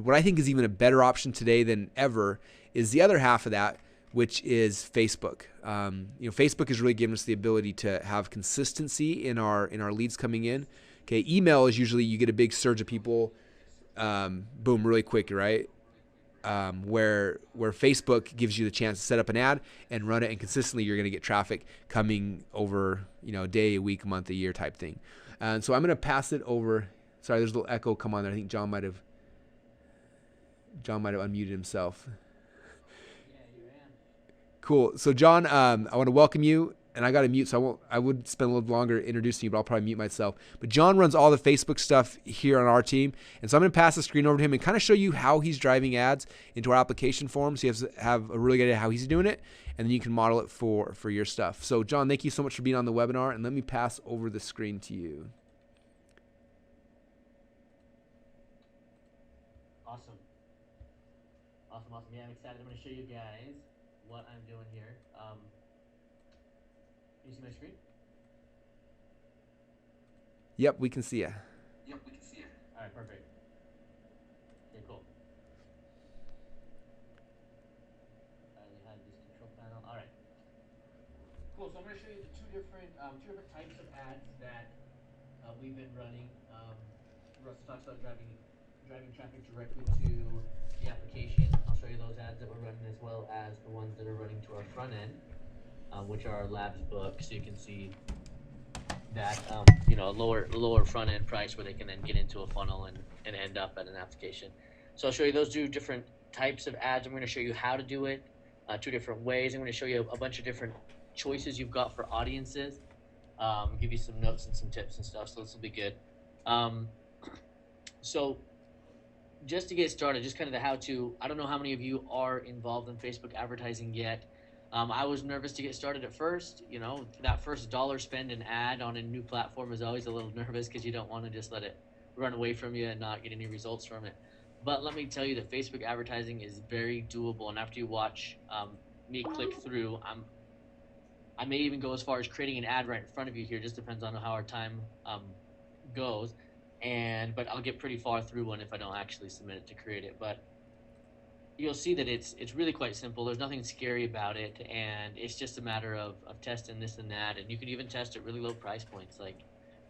what I think is even a better option today than ever is the other half of that, which is Facebook. Facebook has really given us the ability to have consistency in our leads coming in. Okay, email is usually you get a big surge of people, boom, really quick, right? Where Facebook gives you the chance to set up an ad and run it, and consistently you're going to get traffic coming over, a day, a week, a month, a year type thing. And so I'm going to pass it over. Sorry, there's a little echo come on there. I think John might have unmuted himself. Cool. So John, I want to welcome you, and I got to mute, so I would spend a little longer introducing you, but I'll probably mute myself. But John runs all the Facebook stuff here on our team, and so I'm going to pass the screen over to him and kind of show you how he's driving ads into our application form, so you have a really good idea how he's doing it, and then you can model it for your stuff. So John, thank you so much for being on the webinar, and let me pass over the screen to you. Awesome. Yeah, I'm excited. I'm going to show you guys what I'm doing here. Can you see my screen? Yep, we can see you. All right, perfect. Okay, cool. I have this control panel. All right. Cool. So I'm going to show you the two different types of ads that we've been running. Russ talks about driving traffic directly to the application. I'll show you those ads that we're running, as well as the ones that are running to our front end, which are our labs book. So you can see that a lower front end price where they can then get into a funnel and end up at an application. So I'll show you those two different types of ads. I'm going to show you how to do it, two different ways. I'm going to show you a bunch of different choices you've got for audiences. Give you some notes and some tips and stuff. So this will be good. So just to get started, just kind of the how-to. I don't know how many of you are involved in Facebook advertising yet. I was nervous to get started at first. That first dollar spend an ad on a new platform is always a little nervous, because you don't want to just let it run away from you and not get any results from it. But let me tell you that Facebook advertising is very doable. And after you watch me click through, I may even go as far as creating an ad right in front of you here. Just depends on how our time goes. But I'll get pretty far through one if I don't actually submit it to create it. But you'll see that it's really quite simple. There's nothing scary about it, and it's just a matter of testing this and that. And you can even test at really low price points, like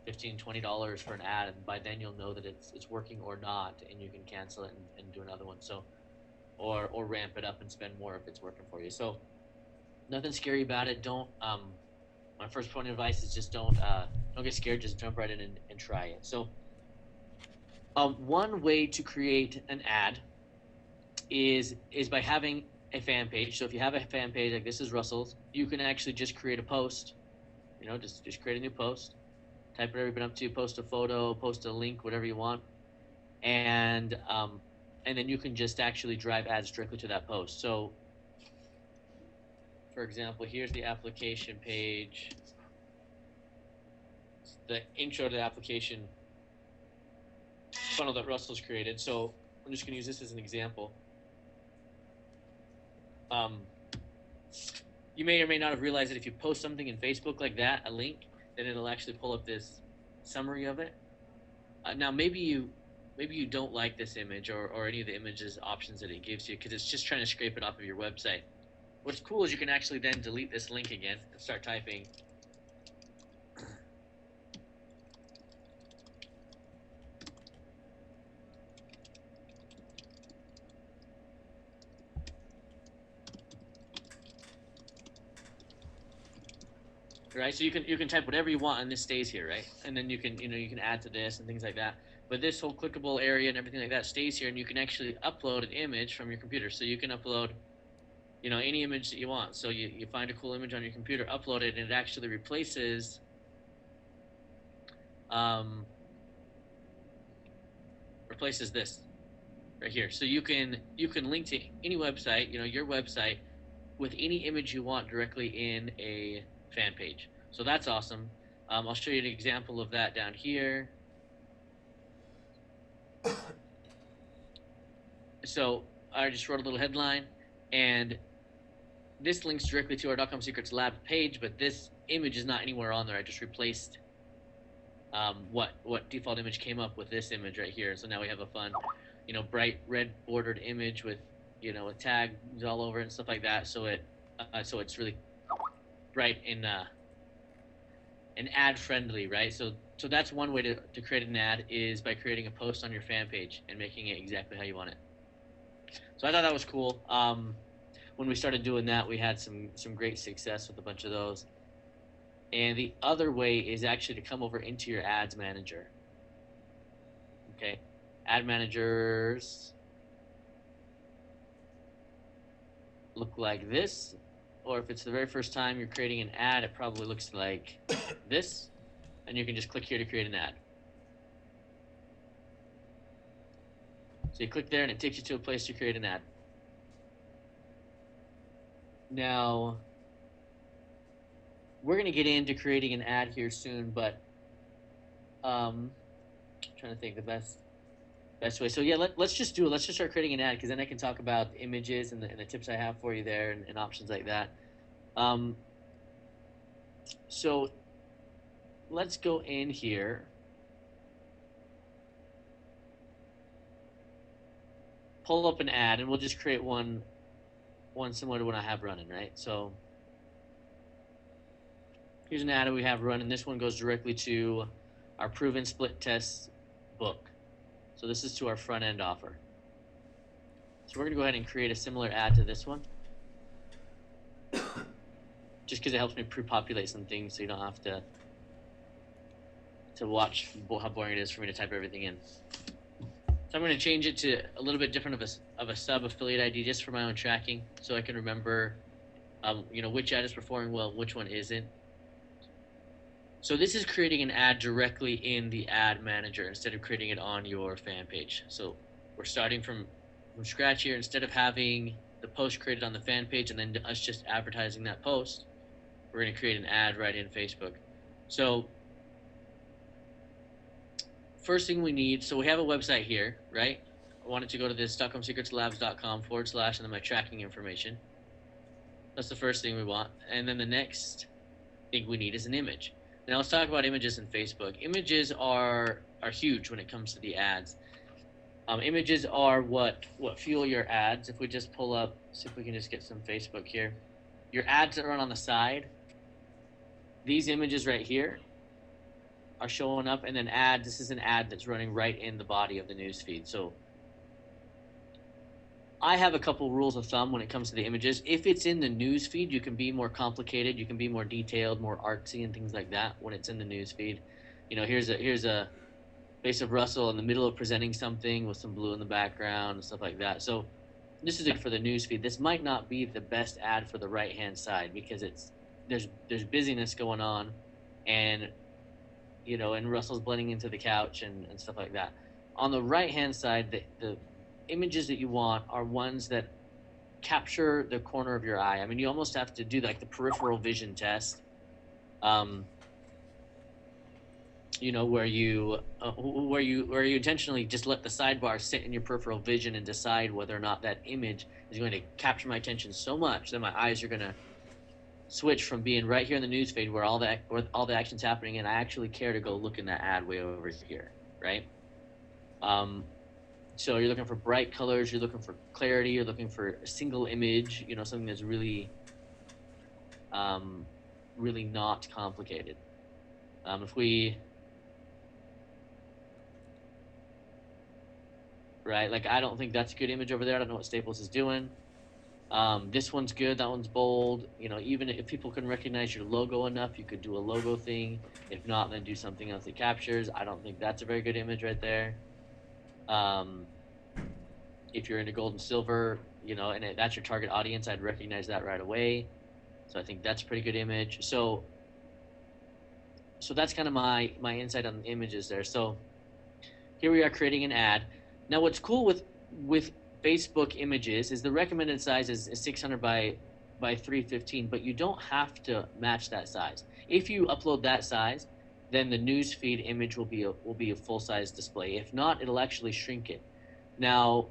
$15, $20 for an ad, and by then you'll know that it's working or not, and you can cancel it and do another one. So or ramp it up and spend more if it's working for you. So nothing scary about it. Don't my first point of advice is just don't get scared. Just jump right in and try it. So one way to create an ad is by having a fan page. So if you have a fan page like this is Russell's, you can actually just create a post. Just create a new post. Type whatever you've been up to. Post a photo. Post a link. Whatever you want. And then you can just actually drive ads directly to that post. So, for example, here's the application page. The intro to the application funnel that Russell's created. So I'm just going to use this as an example. You may or may not have realized that if you post something in Facebook like that, a link, then it'll actually pull up this summary of it. Now, maybe you don't like this image or any of the images options that it gives you because it's just trying to scrape it off of your website. What's cool is you can actually then delete this link again and start typing. Right, so you can type whatever you want and this stays here, right? And then you can add to this and things like that. But this whole clickable area and everything like that stays here, and you can actually upload an image from your computer. So you can upload, any image that you want. So you find a cool image on your computer, upload it, and it actually replaces this right here. So you can link to any website, your website, with any image you want directly in a fan page. So that's awesome. I'll show you an example of that down here. So I just wrote a little headline, and this links directly to our .com Secrets Lab page, but this image is not anywhere on there. I just replaced what default image came up with this image right here. So now we have a fun, bright red bordered image with, with tags all over it and stuff like that. So it's really bright and ad friendly, right? So that's one way to create an ad, is by creating a post on your fan page and making it exactly how you want it. So I thought that was cool. When we started doing that, we had some great success with a bunch of those. And the other way is actually to come over into your ads manager. Okay, ad managers look like this. Or if it's the very first time you're creating an ad, it probably looks like this. And you can just click here to create an ad. So you click there and it takes you to a place to create an ad. Now, we're going to get into creating an ad here soon, but I'm trying to think the best way. So yeah, let's just do it. Let's just start creating an ad, because then I can talk about the images and the tips I have for you there and options like that. So let's go in here. Pull up an ad, and we'll just create one similar to what I have running, right? So here's an ad that we have running. This one goes directly to our proven split test book. So this is to our front end offer. So we're going to go ahead and create a similar ad to this one, just because it helps me pre-populate some things, so you don't have to watch how boring it is for me to type everything in. So I'm going to change it to a little bit different of a sub affiliate ID, just for my own tracking, so I can remember, which ad is performing well, which one isn't. So this is creating an ad directly in the ad manager instead of creating it on your fan page. So we're starting from scratch here. Instead of having the post created on the fan page and then us just advertising that post, we're going to create an ad right in Facebook. So first thing we need, so we have a website here, right? I wanted to go to this StockholmSecretsLabs.com/ and then my tracking information. That's the first thing we want. And then the next thing we need is an image. Now let's talk about images in Facebook. Images are huge when it comes to the ads. Images are what fuel your ads. If we just pull up, see if we can just get some Facebook here. Your ads that run on the side, these images right here are showing up, and then ads. This is an ad that's running right in the body of the news feed. So I have a couple rules of thumb when it comes to the images. If it's in the news feed, you can be more complicated, you can be more detailed, more artsy and things like that when it's in the news feed. Here's a face of Russell in the middle of presenting something with some blue in the background and stuff like that. So this is it for the news feed. This might not be the best ad for the right-hand side, because there's busyness going on, and and Russell's blending into the couch and stuff like that. On the right-hand side, the images that you want are ones that capture the corner of your eye. I mean, you almost have to do like the peripheral vision test. where you intentionally just let the sidebar sit in your peripheral vision and decide whether or not that image is going to capture my attention so much that my eyes are going to switch from being right here in the newsfeed where all the action's happening, and I actually care to go look in that ad way over here, right? So you're looking for bright colors, you're looking for clarity, you're looking for a single image, something that's really, really not complicated. If we, right, like I don't think that's a good image over there. I don't know what Staples is doing. This one's good, that one's bold. Even if people can recognize your logo enough, you could do a logo thing. If not, then do something else that captures. I don't think that's a very good image right there. If you're into gold and silver, and that's your target audience, I'd recognize that right away. So I think that's a pretty good image. So that's kind of my insight on the images there. So here we are creating an ad. Now what's cool with Facebook images is the recommended size is 600 by 315, but you don't have to match that size. If you upload that size, then the newsfeed image will be a full-size display. If not, it'll actually shrink it. Now,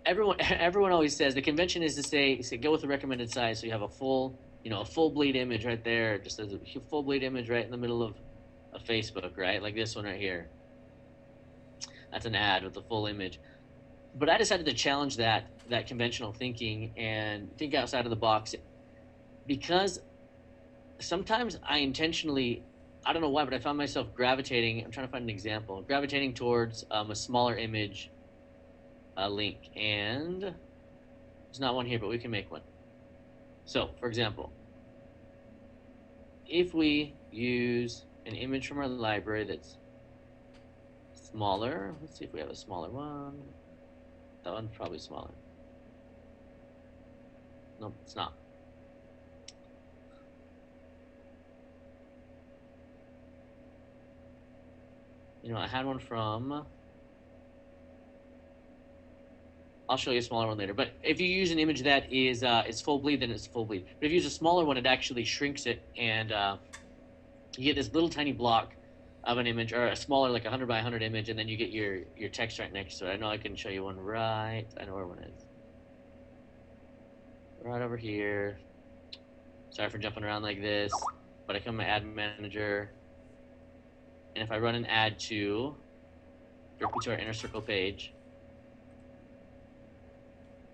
everyone always says the convention is to say go with the recommended size, so you have a full bleed image right there, just a full bleed image right in the middle of Facebook, right? Like this one right here. That's an ad with the full image. But I decided to challenge that conventional thinking and think outside of the box, because sometimes I intentionally, I don't know why, but I found myself gravitating, I'm trying to find an example, gravitating towards a smaller image link. And there's not one here, but we can make one. So, for example, if we use an image from our library that's smaller, let's see if we have a smaller one. That one's probably smaller. Nope, it's not. I had one from, I'll show you a smaller one later. But if you use an image that is it's full bleed, then it's full bleed. But if you use a smaller one, it actually shrinks it, and you get this little tiny block of an image, or a smaller, like 100 by 100 image, and then you get your text right next to it. I know I can show you one right. I know where one is. Right over here. Sorry for jumping around like this, but I come to Ad Manager, and if I run an ad to directly to our Inner Circle page,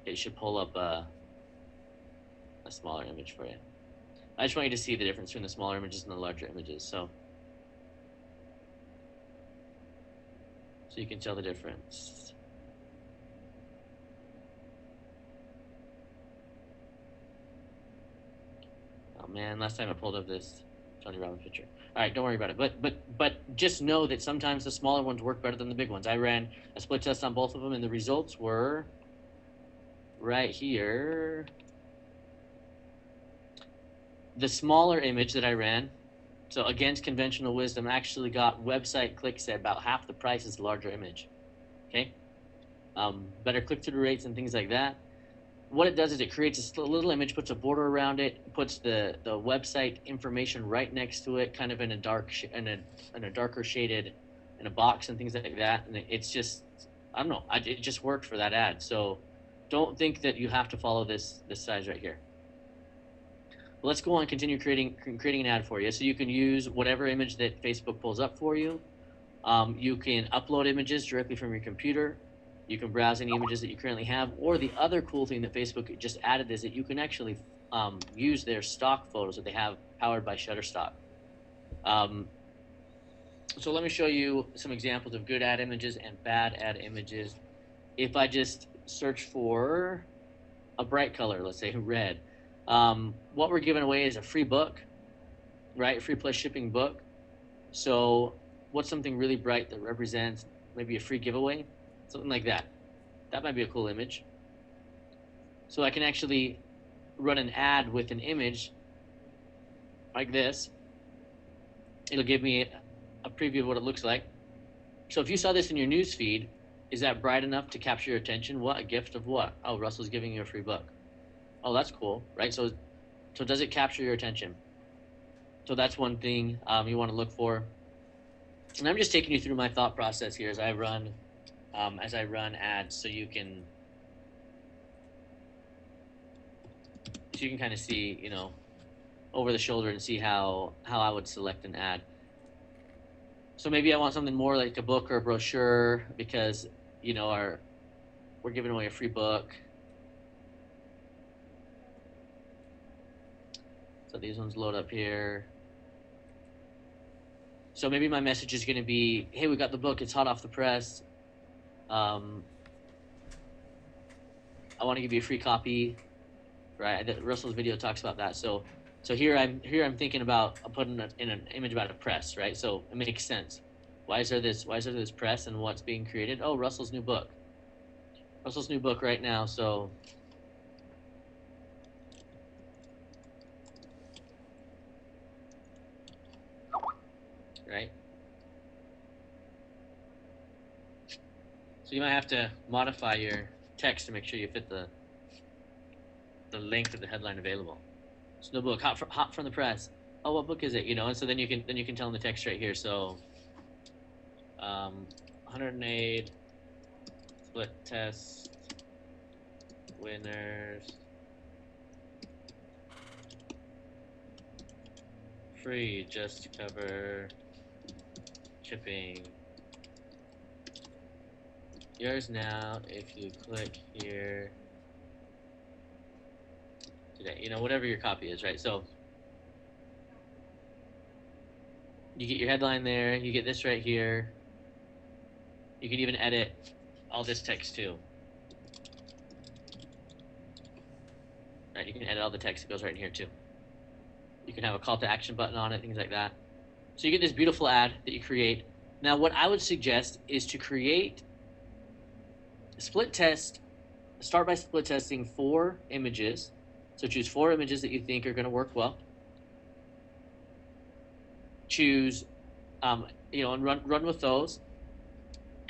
it should pull up a smaller image for you. I just want you to see the difference between the smaller images and the larger images, so you can tell the difference. Oh man, last time I pulled up this Tony Robbins picture. All right, don't worry about it. But just know that sometimes the smaller ones work better than the big ones. I ran a split test on both of them, and the results were right here. The smaller image that I ran, so against conventional wisdom, actually got website clicks at about half the price as the larger image. Okay, better click-through rates and things like that. What it does is it creates a little image, puts a border around it, puts the website information right next to it, kind of in a darker shaded, in a box and things like that. And it's just, I don't know, it just worked for that ad. So don't think that you have to follow this size right here. Let's go on and continue creating an ad for you. So you can use whatever image that Facebook pulls up for you. You can upload images directly from your computer. You can browse any images that you currently have. Or the other cool thing that Facebook just added is that you can actually use their stock photos that they have powered by Shutterstock. So let me show you some examples of good ad images and bad ad images. If I just search for a bright color, let's say red, what we're giving away is a free book, right? Free plus shipping book. So what's something really bright that represents maybe a free giveaway? Something like that. That might be a cool image. So I can actually run an ad with an image like this. It'll give me a preview of what it looks like. So if you saw this in your news feed, is that bright enough to capture your attention? What? A gift of what? Oh, Russell's giving you a free book. Oh, that's cool, right? So does it capture your attention? So that's one thing you want to look for. And I'm just taking you through my thought process here as I run ads, so you can kind of see, you know, over the shoulder and see how I would select an ad. So maybe I want something more like a book or a brochure because, you know, we're giving away a free book. So these ones load up here. So maybe my message is going to be, hey, we got the book. It's hot off the press. I want to give you a free copy, right? Russell's video talks about that. So here I'm thinking about putting in an image about a press, right? So it makes sense. Why is there this press and what's being created? Oh, Russell's new book. Russell's new book right now. So right. So you might have to modify your text to make sure you fit the length of the headline available. So the book hot from the press. Oh, what book is it? You know, and so then you can tell in the text right here. So 108 split test winners, free just to cover shipping. Yours now if you click here today. You know, whatever your copy is, right? So you get your headline there, you get this right here. You can even edit all this text too. Right, you can edit all the text that goes right in here too. You can have a call to action button on it, things like that. So you get this beautiful ad that you create. Now what I would suggest is to create a split test. Start by split testing 4 images. So choose 4 images that you think are going to work well. Choose, you know, and run with those,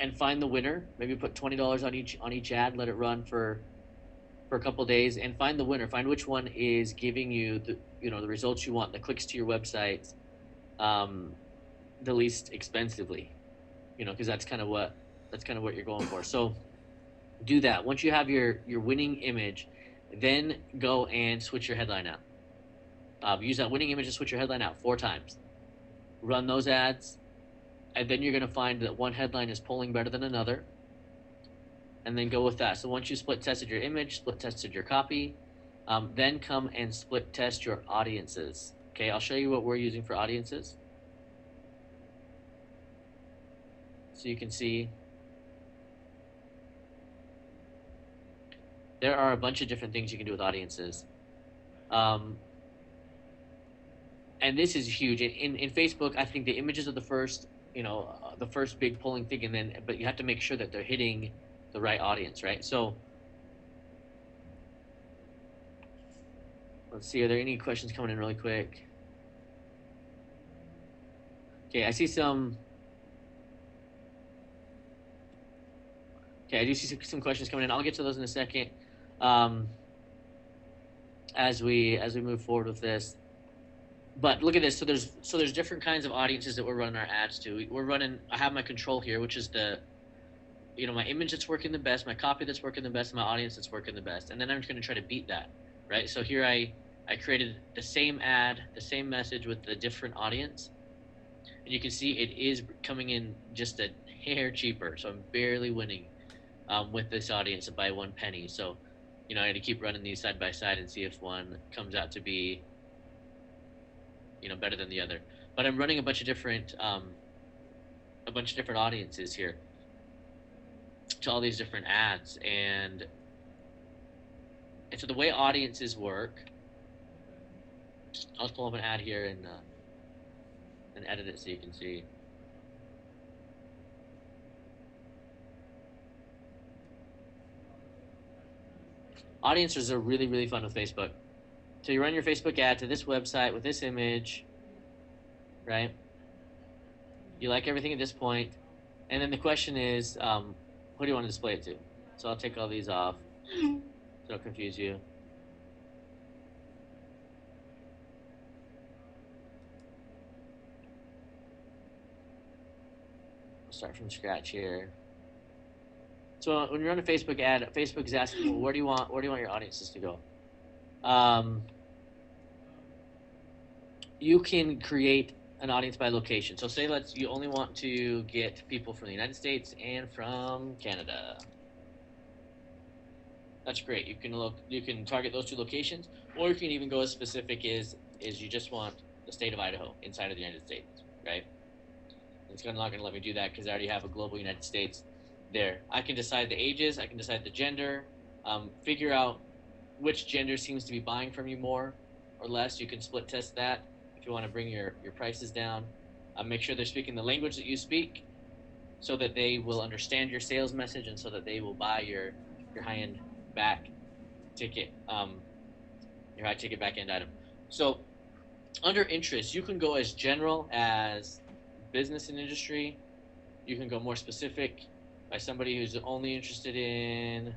and find the winner. Maybe put $20 on each ad. Let it run for a couple days, and find the winner. Find which one is giving you the results you want, the clicks to your website, the least expensively. You know, because that's kind of what you're going for. So do that. Once you have your winning image, then go and switch your headline out. Use that winning image to switch your headline out 4 times. Run those ads, and then you're going to find that one headline is pulling better than another, and then go with that. So once you split tested your image, split tested your copy, then come and split test your audiences. Okay, I'll show you what we're using for audiences. So you can see there are a bunch of different things you can do with audiences. And this is huge. In Facebook, I think the images are the first, the first big pulling thing, but you have to make sure that they're hitting the right audience, right? So let's see, are there any questions coming in really quick? Okay, I see some. Okay, I do see some questions coming in. I'll get to those in a second. As we move forward with this. But look at this. So there's different kinds of audiences that we're running our ads to. I have my control here, which is my image that's working the best, my copy that's working the best, and my audience that's working the best. And then I'm just going to try to beat that, right? So here I created the same ad, the same message with a different audience. And you can see it is coming in just a hair cheaper. So I'm barely winning with this audience by 1 penny. So, I had to keep running these side by side and see if one comes out to be better than the other. But I'm running a bunch of different audiences here to all these different ads, and so the way audiences work, I'll just pull up an ad here and edit it so you can see. Audiences are really, really fun with Facebook. So you run your Facebook ad to this website with this image, right? You like everything at this point. And then the question is, who do you want to display it to? So I'll take all these off so it'll confuse you. start from scratch here. So when you run a Facebook ad, Facebook is asking, well, where do you want your audiences to go? You can create an audience by location. So say you only want to get people from the United States and from Canada. That's great. You can target those two locations, or you can even go as specific as you just want the state of Idaho inside of the United States, right? It's not going to let me do that because I already have a global United States there. I can decide the ages, I can decide the gender, figure out which gender seems to be buying from you more or less. You can split test that if you want to bring your prices down. Make sure they're speaking the language that you speak so that they will understand your sales message and so that they will buy your high-end back ticket, your high ticket back end item. So under interest, you can go as general as business and industry. You can go more specific by somebody who's only interested in,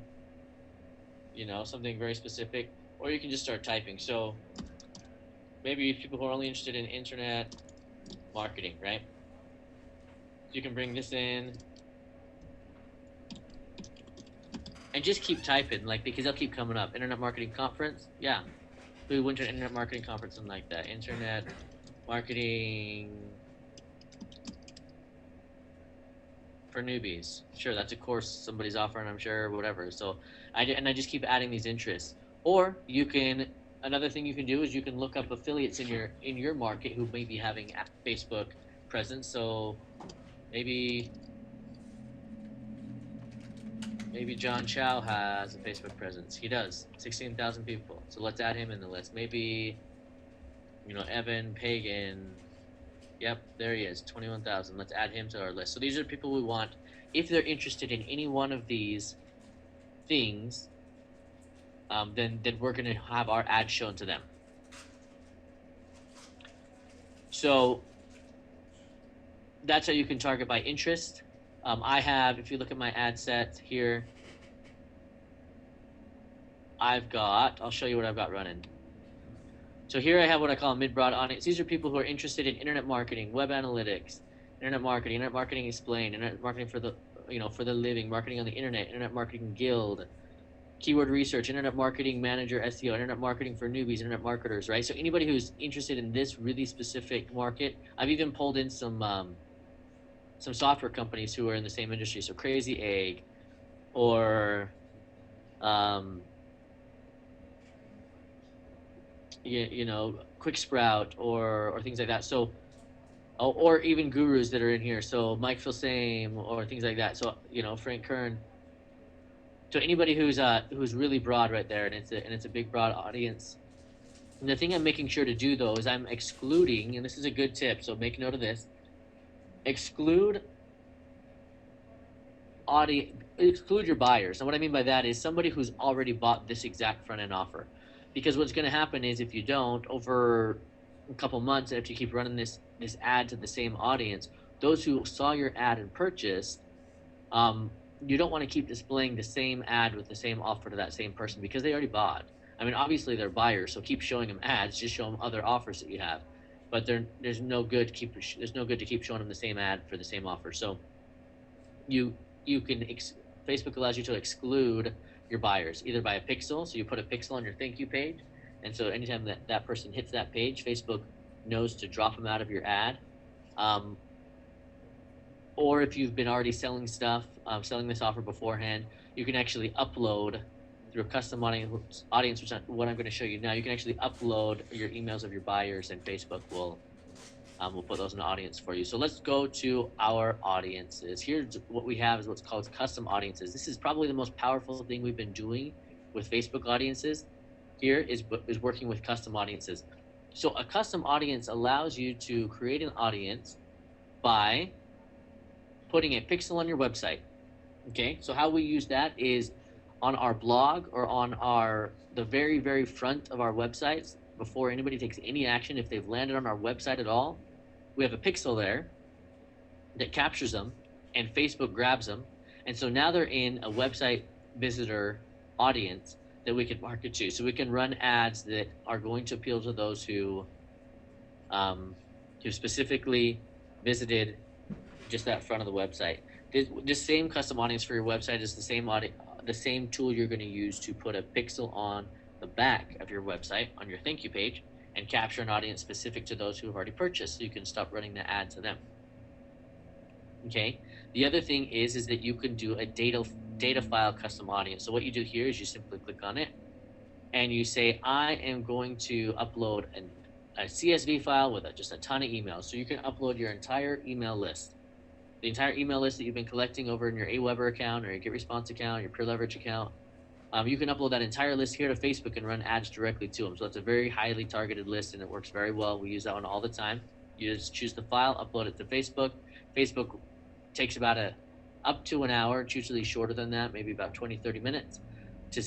something very specific, or you can just start typing. So maybe people who are only interested in internet marketing, right? You can bring this in and just keep typing, because they'll keep coming up. Internet marketing conference, yeah. We went to an internet marketing conference, something like that. Internet marketing for newbies. Sure, that's a course somebody's offering, I'm sure, whatever. So I just keep adding these interests. Or another thing you can do is you can look up affiliates in your market who may be having a Facebook presence. So maybe John Chow has a Facebook presence. He does. 16,000 people. So let's add him in the list. Maybe, Evan Pagan. Yep, there he is. 21,000. Let's add him to our list. So these are people we want. If they're interested in any one of these things, then we're going to have our ad shown to them. So that's how you can target by interest. If you look at my ad set here, I'll show you what I've got running. So here I have what I call a mid-broad audience. These are people who are interested in internet marketing, web analytics, internet marketing explained, internet marketing for the living, marketing on the internet marketing guild, keyword research, internet marketing manager, SEO, internet marketing for newbies, internet marketers, right? So anybody who's interested in this really specific market, I've even pulled in some software companies who are in the same industry. So Crazy Egg or Quick Sprout or things like that. So or even gurus that are in here. So Mike Filsame or things like that. So Frank Kern. So anybody who's really broad right there, and it's a big broad audience. And the thing I'm making sure to do though is I'm excluding, and this is a good tip, so make note of this. Exclude your buyers. And what I mean by that is somebody who's already bought this exact front end offer. Because what's going to happen is if you don't, over a couple months, if you keep running this ad to the same audience, those who saw your ad and purchased, you don't want to keep displaying the same ad with the same offer to that same person because they already bought. I mean, obviously they're buyers, so keep showing them ads. Just show them other offers that you have. But there's no good to keep showing them the same ad for the same offer. So Facebook allows you to exclude your buyers either by a pixel. So you put a pixel on your thank you page, and so anytime that person hits that page, Facebook knows to drop them out of your ad. Or if you've been already selling stuff, selling this offer beforehand, you can actually upload through a custom audience, which is what I'm going to show you now. You can actually upload your emails of your buyers, and Facebook will put those in the audience for you. So let's go to our audiences. Here's what we have is what's called custom audiences. This is probably the most powerful thing we've been doing with Facebook audiences. Here is working with custom audiences. So a custom audience allows you to create an audience by putting a pixel on your website. Okay, so how we use that is on our blog or on the very, very front of our websites. Before anybody takes any action, if they've landed on our website at all, we have a pixel there that captures them, and Facebook grabs them, and so now they're in a website visitor audience that we can market to. So we can run ads that are going to appeal to those who specifically visited just that front of the website. This same custom audience for your website is the same tool you're going to use to put a pixel on the back of your website on your thank you page and capture an audience specific to those who have already purchased, so you can stop running the ad to them. Okay. The other thing is that you can do a data file custom audience. So what you do here is you simply click on it and you say, I am going to upload a CSV file with just a ton of emails. So you can upload your entire email list, the entire email list that you've been collecting over in your Aweber account or your GetResponse account, your Peer Leverage account. You can upload that entire list here to Facebook and run ads directly to them. So it's a very highly targeted list, and it works very well. We use that one all the time. You just choose the file, upload it to Facebook. Facebook takes about up to an hour. It's usually shorter than that, maybe about 20-30 minutes, to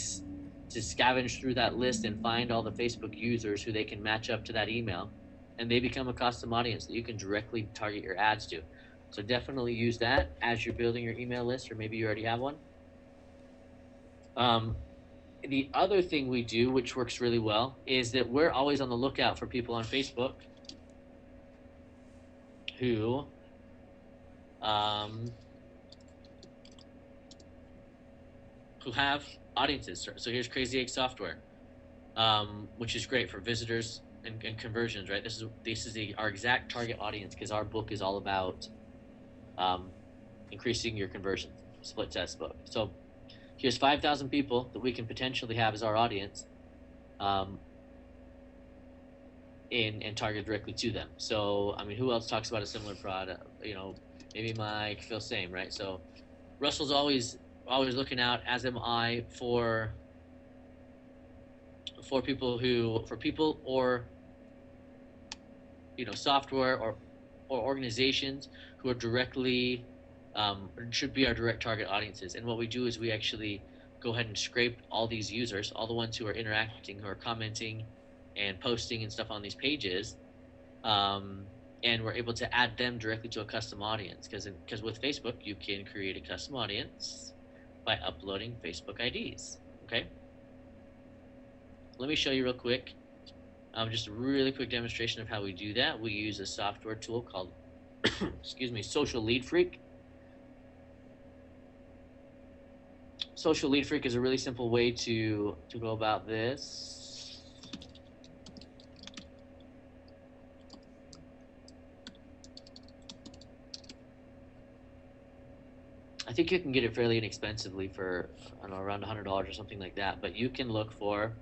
scavenge through that list and find all the Facebook users who they can match up to that email, and they become a custom audience that you can directly target your ads to. So definitely use that as you're building your email list, or maybe you already have one. The other thing we do, which works really well, is that we're always on the lookout for people on Facebook who have audiences. So here's Crazy Egg Software, which is great for visitors and conversions, right? This is our exact target audience, because our book is all about increasing your conversions, split test book. So here's 5,000 people that we can potentially have as our audience, and target directly to them. So, I mean, who else talks about a similar product? Maybe Mike, Phil, same, right? So Russell's always looking out, as am I, for people or software or organizations who are directly should be our direct target audiences. And what we do is we actually go ahead and scrape all these users, all the ones who are interacting, who are commenting and posting and stuff on these pages, and we're able to add them directly to a custom audience, because with Facebook you can create a custom audience by uploading Facebook IDs. Okay, let me show you real quick, just a really quick demonstration of how we do that. We use a software tool called excuse me, Social Lead Freak. Social Lead Freak is a really simple way to go about this. I think you can get it fairly inexpensively for, I don't know, around $100 or something like that. But you can look for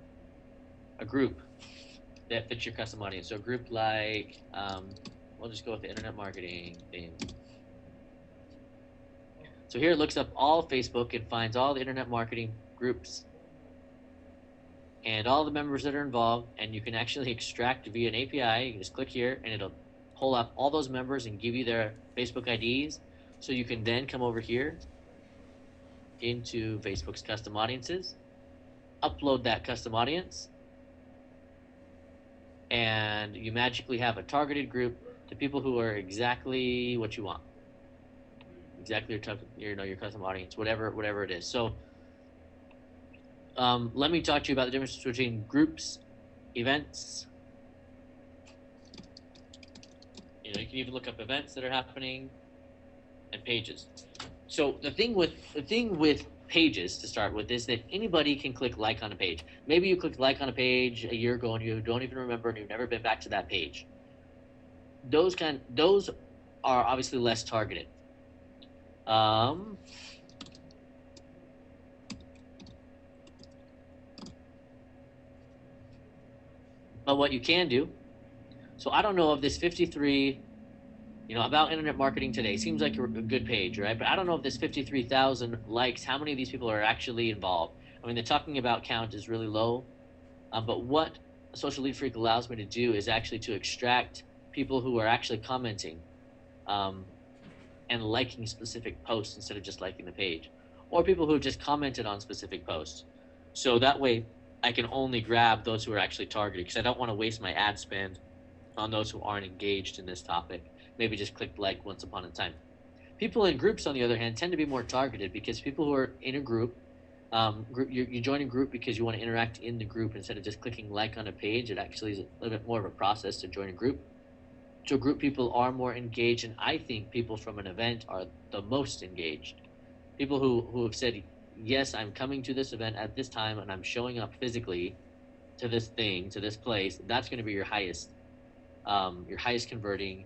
a group that fits your custom audience. So a group like, we'll just go with the internet marketing theme. So here it looks up all Facebook and finds all the internet marketing groups and all the members that are involved, and you can actually extract via an API. You can just click here and it'll pull up all those members and give you their Facebook IDs. So you can then come over here into Facebook's custom audiences, upload that custom audience, and you magically have a targeted group to people who are exactly what you want. Exactly your custom audience, whatever it is. So let me talk to you about the difference between groups, events. You can even look up events that are happening, and pages. So the thing with pages, to start with, is that anybody can click like on a page. Maybe you clicked like on a page a year ago and you don't even remember, and you've never been back to that page. Those are obviously less targeted. But what you can do, so I don't know if this 53, about internet marketing today seems like a good page, right? But I don't know if this 53,000 likes, how many of these people are actually involved. I mean, the talking about count is really low, but what Social Lead Freak allows me to do is actually to extract people who are actually commenting and liking specific posts instead of just liking the page, or people who have just commented on specific posts. So that way I can only grab those who are actually targeted, because I don't want to waste my ad spend on those who aren't engaged in this topic, maybe just clicked like once upon a time. People in groups, on the other hand, tend to be more targeted, because people who are in a group, you join a group because you want to interact in the group instead of just clicking like on a page. It actually is a little bit more of a process to join a group. So group people are more engaged, and I think people from an event are the most engaged. People who have said, yes, I'm coming to this event at this time and I'm showing up physically to this thing, to this place, that's going to be your highest converting,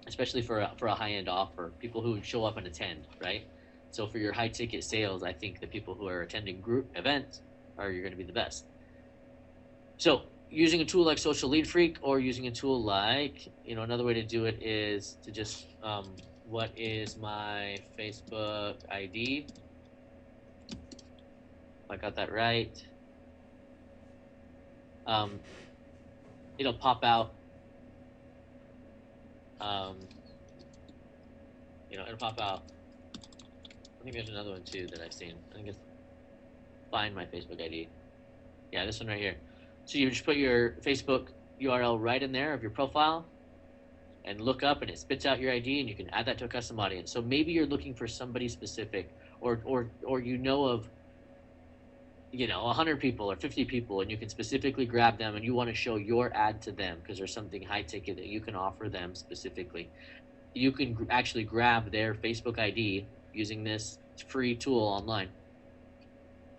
especially for a high end offer. People who show up and attend, right? So for your high ticket sales, I think the people who are attending group events are you're going to be the best. So using a tool like Social Lead Freak, or using a tool like, another way to do it is to just what is my Facebook ID? If I got that right. It'll pop out. It'll pop out. I think there's another one too that I've seen. I think it's find my Facebook ID. Yeah, this one right here. So you just put your Facebook URL right in there of your profile and look up, and it spits out your ID, and you can add that to a custom audience. So maybe you're looking for somebody specific, or of 100 people or 50 people, and you can specifically grab them, and you want to show your ad to them because there's something high ticket that you can offer them specifically. You can actually grab their Facebook ID using this free tool online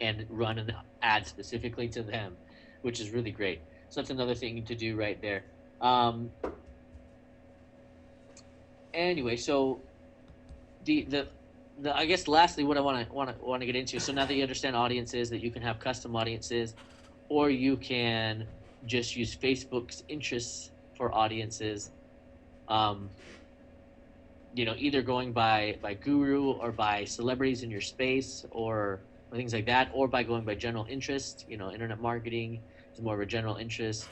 and run an ad specifically to them, which is really great. So that's another thing to do right there. Anyway, so the I guess lastly, what I want to get into. So now that you understand audiences, that you can have custom audiences, or you can just use Facebook's interests for audiences. Either going by guru or by celebrities in your space or things like that, or by going by general interest. Internet marketing is more of a general interest.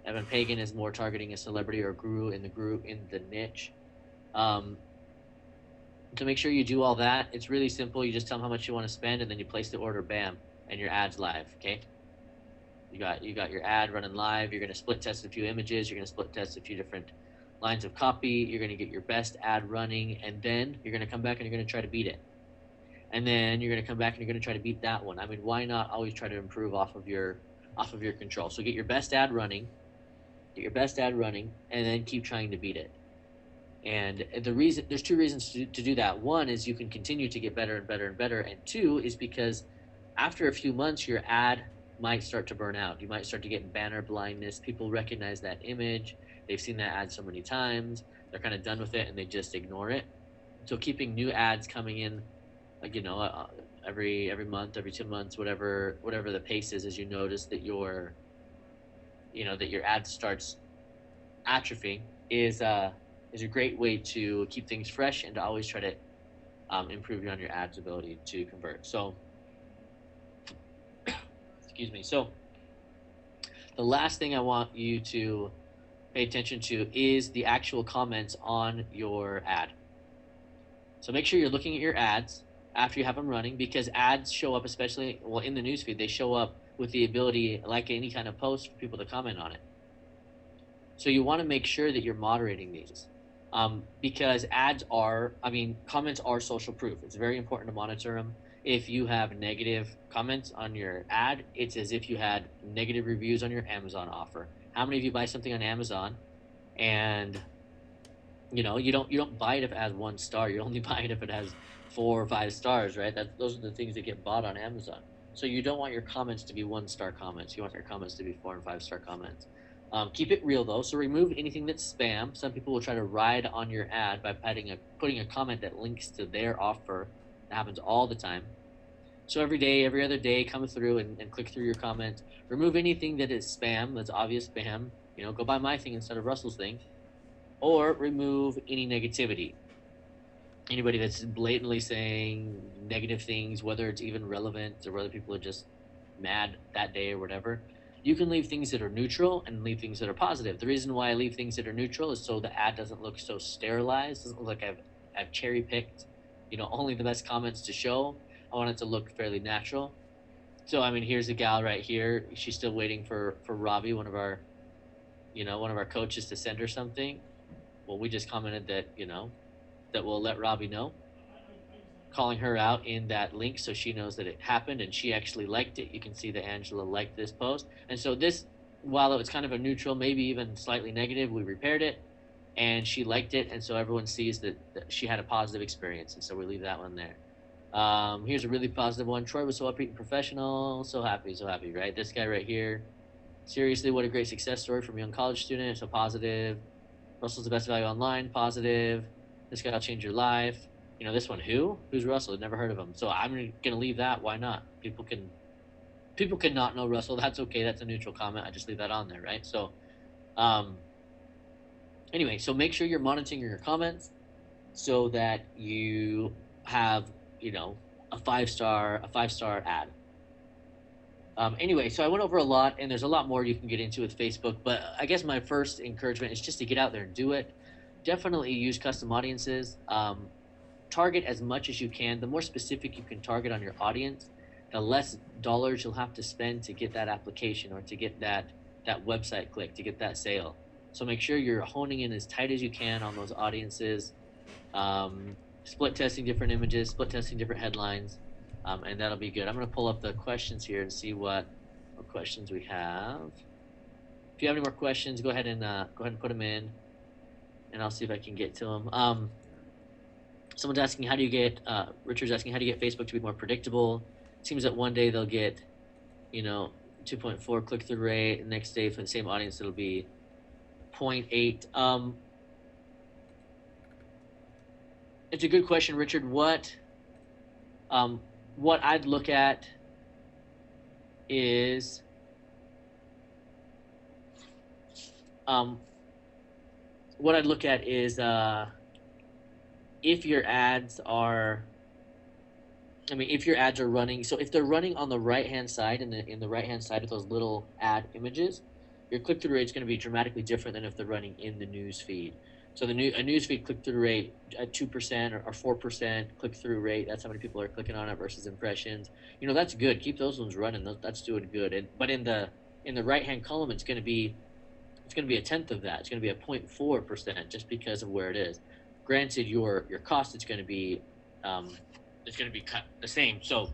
Evan Pagan is more targeting a celebrity or guru in the group, in the niche. To make sure you do all that, it's really simple. You just tell them how much you want to spend, and then you place the order, bam, and your ad's live. Okay, you got your ad running live. You're going to split test a few images. You're going to split test a few different lines of copy. You're going to get your best ad running, and then you're going to come back and you're going to try to beat it. And then you're going to come back and you're going to try to beat that one. I mean, why not always try to improve off of your control? So get your best ad running, and then keep trying to beat it. And there's two reasons to do that. One is you can continue to get better and better and better, and two is because after a few months, your ad might start to burn out. You might start to get banner blindness. People recognize that image. They've seen that ad so many times. They're kind of done with it, and they just ignore it. So keeping new ads coming in, every month, every 2 months, whatever the pace is, as you notice that your ad starts atrophying, is a great way to keep things fresh and to always try to improve on your ad's ability to convert. So, excuse me. So, the last thing I want you to pay attention to is the actual comments on your ad. So make sure you're looking at your ads after you have them running, because ads show up, especially in the newsfeed, they show up with the ability, like any kind of post, for people to comment on it. So you want to make sure that you're moderating these. Because comments are social proof. It's very important to monitor them. If you have negative comments on your ad, it's as if you had negative reviews on your Amazon offer. How many of you buy something on Amazon and you don't buy it if it has 1 star. You only buy it if it has 4 or 5 stars, right? Those are the things that get bought on Amazon. So you don't want your comments to be 1-star comments. You want your comments to be 4 and 5-star comments. Keep it real though. So remove anything that's spam. Some people will try to ride on your ad by putting a comment that links to their offer. That happens all the time. So every other day, come through and click through your comments. Remove anything that is spam, that's obvious spam. Go buy my thing instead of Russell's thing. Or remove any negativity. Anybody that's blatantly saying negative things, whether it's even relevant or whether people are just mad that day or whatever. You can leave things that are neutral and leave things that are positive. The reason why I leave things that are neutral is so the ad doesn't look so sterilized. Doesn't look like I've cherry picked, only the best comments to show. I want it to look fairly natural. So here's a gal right here. She's still waiting for Robbie, one of our coaches, to send her something. Well, we just commented that that we'll let Robbie know, calling her out in that link so she knows that it happened and she actually liked it. You can see that Angela liked this post. And so this, while it was kind of a neutral, maybe even slightly negative, we repaired it. and she liked it, and so everyone sees that she had a positive experience, and so we leave that one there. Here's a really positive one. Troy was so upbeat and professional, so happy, right? This guy right here. Seriously, what a great success story from a young college student. So positive. Russell's the best value online. Positive. This guy will change your life. You know, this one, who? Who's Russell? I've never heard of him. So I'm gonna leave that. Why not? People can not know Russell. That's okay. That's a neutral comment. I just leave that on there, right? So, um, anyway, so make sure you're monitoring your comments so that you have, you know, a five star ad. Anyway, so I went over a lot, and there's a lot more you can get into with Facebook. But I guess my first encouragement is just to get out there and do it. Definitely use custom audiences. Target as much as you can. The more specific you can target on your audience, the less dollars you'll have to spend to get that application or to get that website click, to get that sale. So make sure you're honing in as tight as you can on those audiences. Split testing different images, split testing different headlines, and that'll be good. I'm going to pull up the questions here and see what questions we have. If you have any more questions, go ahead and put them in, and I'll see if I can get to them. Someone's asking, how do you get? Richard's asking, how do you get Facebook to be more predictable? It seems that one day they'll get, 2.4 click through rate. The next day for the same audience, it'll be 0.8. It's a good question, Richard. What I'd look at is if your ads are running. So if they're running on the right hand side, in the right hand side of those little ad images, your click through rate is going to be dramatically different than if they're running in the news feed. So a newsfeed click through rate at 2% or 4% click through rate. That's how many people are clicking on it versus impressions. That's good. Keep those ones running. That's doing good. But in the right hand column, it's going to be a tenth of that. It's going to be a 0.4% just because of where it is. Granted, your cost is going to be cut the same. So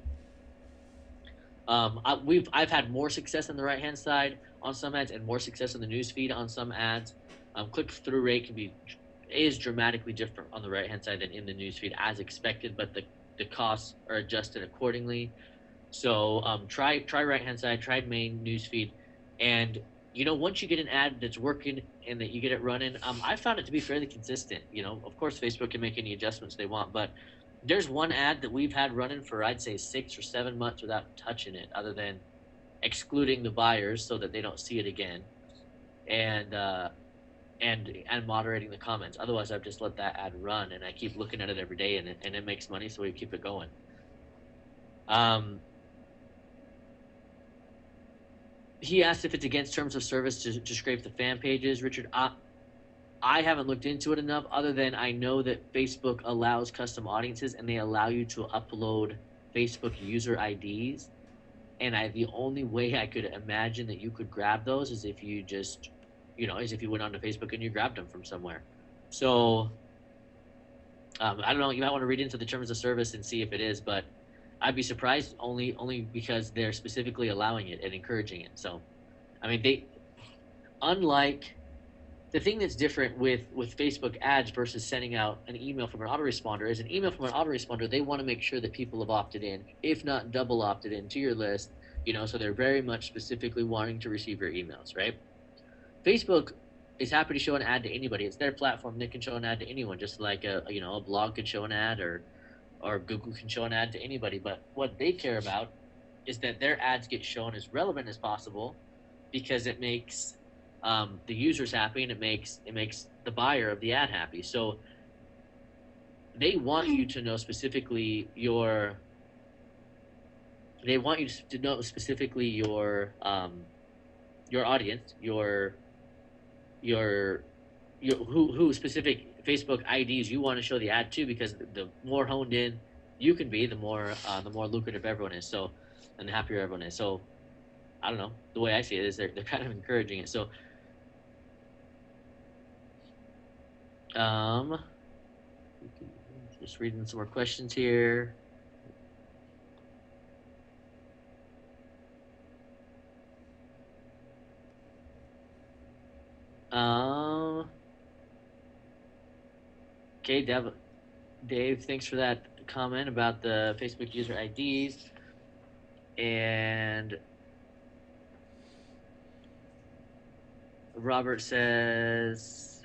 I've had more success on the right hand side on some ads and more success in the news feed on some ads. Click through rate is dramatically different on the right hand side than in the newsfeed as expected, but the costs are adjusted accordingly. So try right hand side, try main newsfeed, and once you get an ad that's working and that you get it running, I found it to be fairly consistent. Of course Facebook can make any adjustments they want, but there's one ad that we've had running for I'd say 6 or 7 months without touching it, other than excluding the buyers so that they don't see it again, and moderating the comments. Otherwise, I've just let that ad run, and I keep looking at it every day, and it makes money, so we keep it going. He asked if it's against terms of service to scrape the fan pages. Richard, I haven't looked into it enough, other than I know that Facebook allows custom audiences, and they allow you to upload Facebook user IDs. And the only way I could imagine that you could grab those is if you just is if you went onto Facebook and you grabbed them from somewhere. So I don't know. You might want to read into the terms of service and see if it is, but I'd be surprised only because they're specifically allowing it and encouraging it. So, unlike the thing that's different with Facebook ads versus sending out an email from an autoresponder is an email from an autoresponder. They want to make sure that people have opted in, if not double opted in to your list. So they're very much specifically wanting to receive your emails, right? Facebook is happy to show an ad to anybody. It's their platform. They can show an ad to anyone, just like a blog could show an ad, or Google can show an ad to anybody. But what they care about is that their ads get shown as relevant as possible, because it makes the users happy, and it makes the buyer of the ad happy. So they want you to know specifically your audience, who specific Facebook IDs you want to show the ad to, because the more honed in you can be, the more lucrative everyone is. So, and the happier everyone is. So, I don't know. The way I see it is they're kind of encouraging it. So, just reading some more questions here. Okay, Dave, thanks for that comment about the Facebook user IDs. And Robert says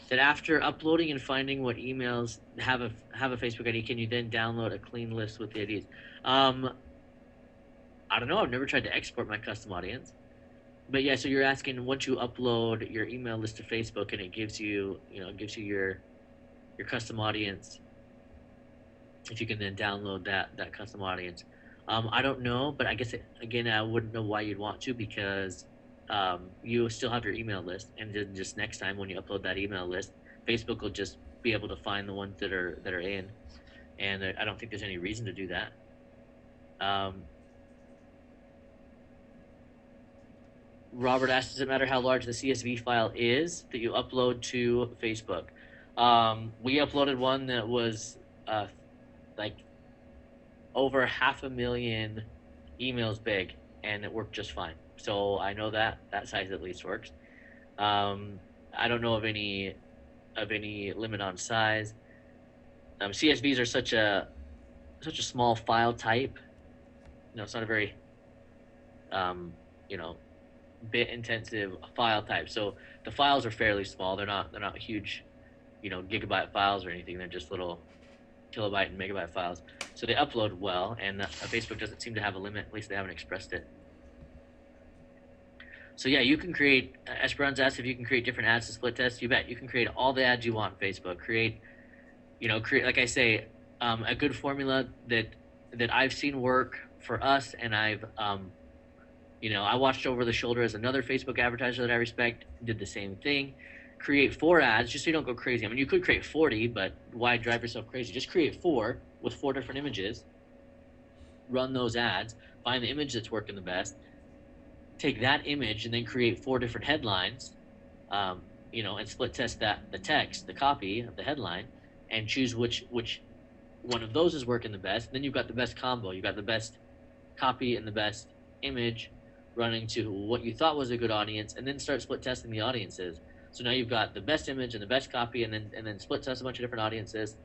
that after uploading and finding what emails have a Facebook ID, can you then download a clean list with the IDs? I don't know. I've never tried to export my custom audience. But yeah, so you're asking once you upload your email list to Facebook and it gives you, your custom audience, if you can then download that custom audience. I don't know, but I guess again, I wouldn't know why you'd want to, because you still have your email list, and then just next time when you upload that email list, Facebook will just be able to find the ones that are in, and I don't think there's any reason to do that. Robert asked, does it matter how large the CSV file is that you upload to Facebook? We uploaded one that was like over 500,000 emails big, and it worked just fine. So I know that size at least works. I don't know of any limit on size. CSVs are such a small file type. It's not a very bit intensive file type. So the files are fairly small. They're not huge, gigabyte files or anything. They're just little kilobyte and megabyte files. So they upload well, and Facebook doesn't seem to have a limit. At least they haven't expressed it. So yeah, you can create. Esperanza asked if you can create different ads to split test. You bet. You can create all the ads you want on Facebook. Create, like I say, a good formula that I've seen work for us, and I've I watched over the shoulder as another Facebook advertiser that I respect did the same thing. Create 4 ads just so you don't go crazy. I mean, you could create 40, but why drive yourself crazy? Just create 4 with 4 different images. Run those ads. Find the image that's working the best. Take that image and then create 4 different headlines, and split test the text, the copy of the headline, and choose which one of those is working the best. Then you've got the best combo. You've got the best copy and the best image running to what you thought was a good audience, and then start split testing the audiences. So now you've got the best image and the best copy, and then split test a bunch of different audiences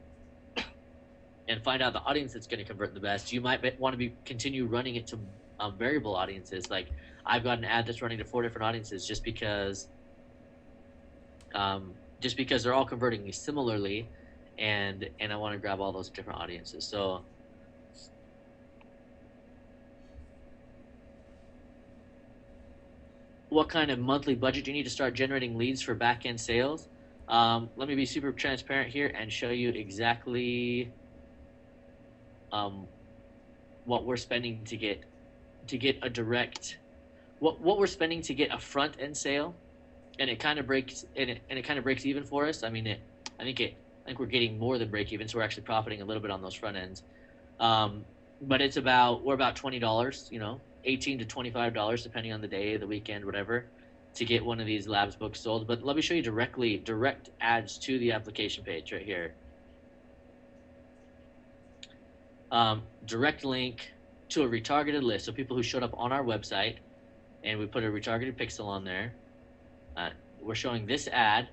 and find out the audience that's going to convert the best. You might want to continue running it to variable audiences. Like I've got an ad that's running to 4 different audiences just because they're all converting similarly, and I want to grab all those different audiences. So what kind of monthly budget do you need to start generating leads for back-end sales? Let me be super transparent here and show you exactly what we're spending to get a direct, what we're spending to get a front-end sale, and it kind of breaks even for us. I mean, I think we're getting more than break even, so we're actually profiting a little bit on those front ends. But we're about $20, $18 to $25 depending on the day, the weekend, whatever, to get one of these labs books sold. But let me show you direct ads to the application page right here. Direct link to a retargeted list, so people who showed up on our website, and we put a retargeted pixel on there. We're showing this ad,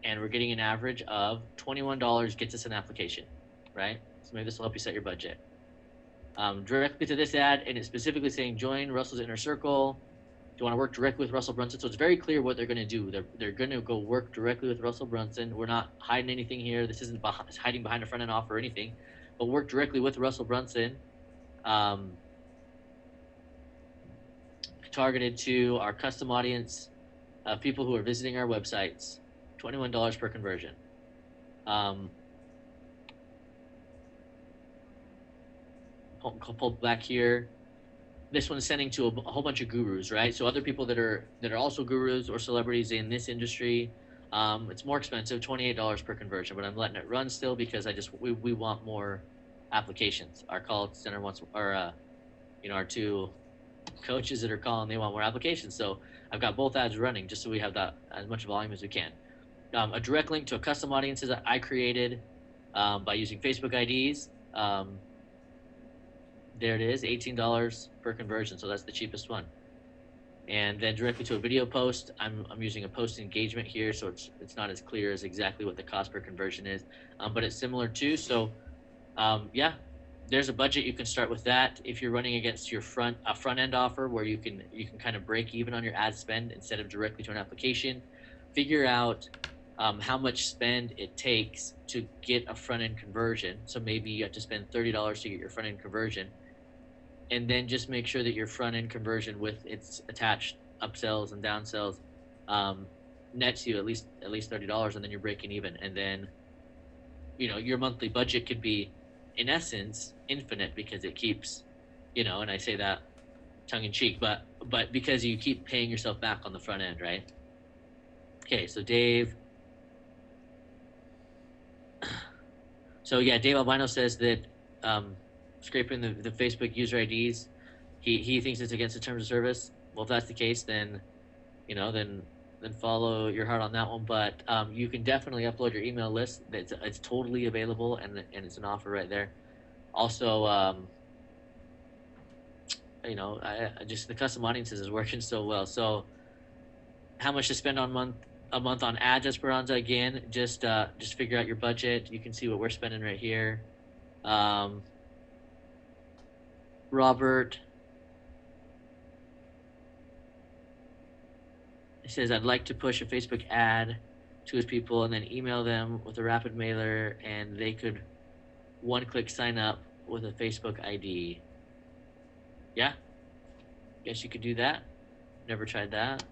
and we're getting an average of $21 gets us an application, right? So maybe this will help you set your budget. Directly to this ad, and it's specifically saying join Russell's inner circle. Do you want to work directly with Russell Brunson? So it's very clear what they're going to do. They're going to go work directly with Russell Brunson. We're not hiding anything here. This isn't hiding behind a front end offer or anything, but work directly with Russell Brunson. Targeted to our custom audience of people who are visiting our websites. $21 per conversion. Pull back here. This one's sending to a whole bunch of gurus, right? So other people that are also gurus or celebrities in this industry. It's more expensive, $28 per conversion, but I'm letting it run still because we want more applications. Our call center wants, our 2 coaches that are calling, they want more applications. So I've got both ads running just so we have that as much volume as we can. A direct link to a custom audiences that I created by using Facebook IDs. There it is, $18 per conversion, so that's the cheapest one. and then directly to a video post. I'm using a post engagement here, so it's not as clear as exactly what the cost per conversion is, but it's similar too. So yeah, there's a budget. You can start with that. If you're running against your front end offer where you can kind of break even on your ad spend instead of directly to an application, figure out how much spend it takes to get a front end conversion. So maybe you have to spend $30 to get your front end conversion, and then just make sure that your front end conversion with its attached upsells and downsells nets you at least $30, and then you're breaking even. And then your monthly budget could be, in essence, infinite, because it keeps, and I say that tongue in cheek, but because you keep paying yourself back on the front end, right? Okay, so Dave. So yeah, Dave Albino says that scraping the Facebook user IDs, he thinks it's against the terms of service. Well, if that's the case, then then follow your heart on that one. But you can definitely upload your email list. It's totally available, and it's an offer right there. Also, just the custom audiences is working so well. So how much to spend a month on ads, Esperanza? Again, just figure out your budget. You can see what we're spending right here. Robert, he says, I'd like to push a Facebook ad to his people and then email them with a rapid mailer, and they could one-click sign up with a Facebook ID. Yeah, guess you could do that. Never tried that.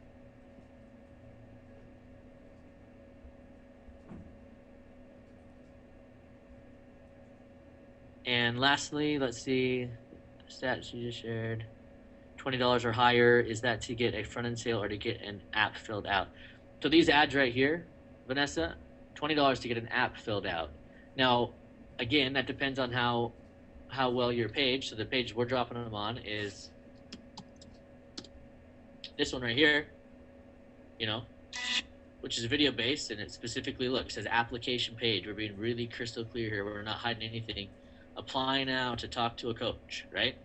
And lastly, let's see, stats you just shared. $20 or higher, is that to get a front end sale or to get an app filled out? So these ads right here, Vanessa, $20 to get an app filled out. Now, again, that depends on how well your page. So the page we're dropping them on is this one right here, which is video based, and it specifically says application page. We're being really crystal clear here. We're not hiding anything. Apply now to talk to a coach, right?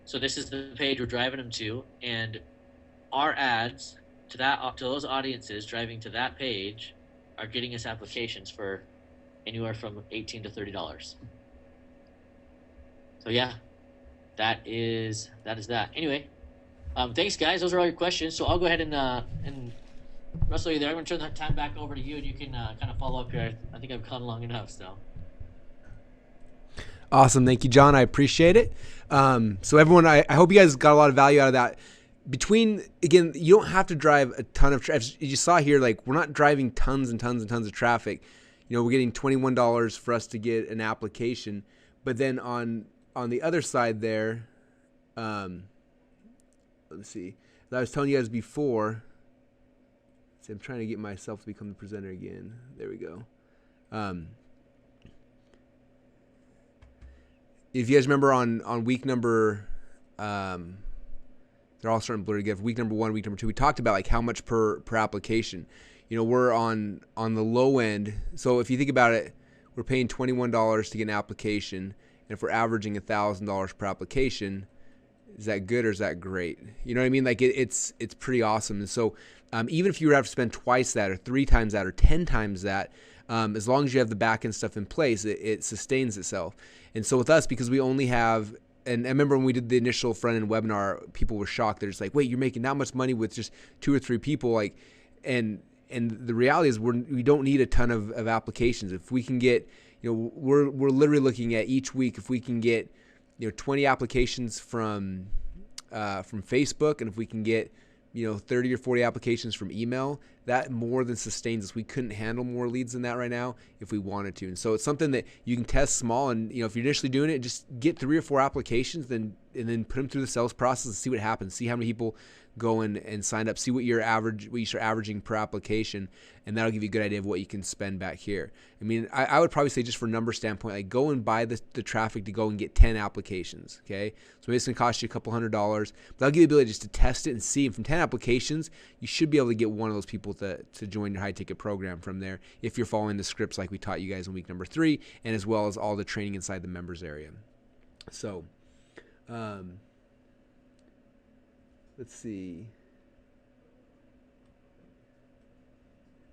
So this is the page we're driving them to, and our ads to those audiences driving to that page are getting us applications for anywhere from $18 to $30. So yeah, that is that. Anyway, thanks guys. Those are all your questions. So I'll go ahead and Russell, you there? I'm gonna turn that time back over to you, and you can kind of follow up here. I think I've gone long enough, so. Awesome. Thank you, John. I appreciate it. So everyone, I hope you guys got a lot of value out of that. Again, you don't have to drive a ton of traffic. As you saw here, we're not driving tons and tons and tons of traffic. We're getting $21 for us to get an application. But then on the other side there, let's see. As I was telling you guys before, I'm trying to get myself to become the presenter again. There we go. If you guys remember on week number, they're all starting to blur together. Week number 1, week number 2, we talked about how much per application. We're on the low end. So if you think about it, we're paying $21 to get an application, and if we're averaging $1,000 per application, is that good or is that great? You know what I mean? It's pretty awesome. And so even if you were to have to spend twice that or 3 times that or 10 times that, as long as you have the back end stuff in place, it sustains itself. And so with us, because we only have, and I remember when we did the initial front end webinar, people were shocked. They're just like, wait, you're making that much money with just 2 or 3 people. And the reality is we don't need a ton of applications. If we can get, we're literally looking at each week, if we can get, 20 applications from Facebook, and if we can get, 30 or 40 applications from email, that more than sustains us. We couldn't handle more leads than that right now if we wanted to. And so it's something that you can test small, and if you're initially doing it, just get 3 or 4 applications, and then put them through the sales process and see what happens. See how many people go and sign up. See what you start averaging per application, and that'll give you a good idea of what you can spend back here. I mean, I would probably say, just for number standpoint, go and buy the traffic to go and get 10 applications. Okay, so maybe it's gonna cost you a couple $100, but that'll give you the ability just to test it and see. And from 10 applications, you should be able to get one of those people to join your high ticket program from there, if you're following the scripts like we taught you guys in week number 3, and as well as all the training inside the members area. So let's see.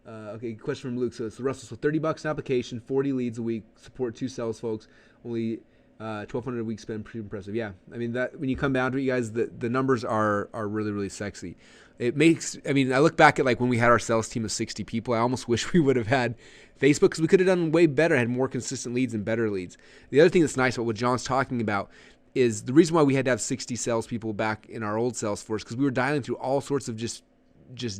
Okay, question from Luke. So it's Russell. So $30 an application, 40 leads a week, support 2 sales folks, only 1,200 a week spend. Pretty impressive. Yeah, I mean that when you come down to it, you guys, the numbers are really really sexy. It makes. I mean, I look back at like when we had our sales team of 60 people. I almost wish we would have had Facebook because we could have done way better, had more consistent leads and better leads. The other thing that's nice about what John's talking about is the reason why we had to have 60 salespeople back in our old sales force because we were dialing through all sorts of just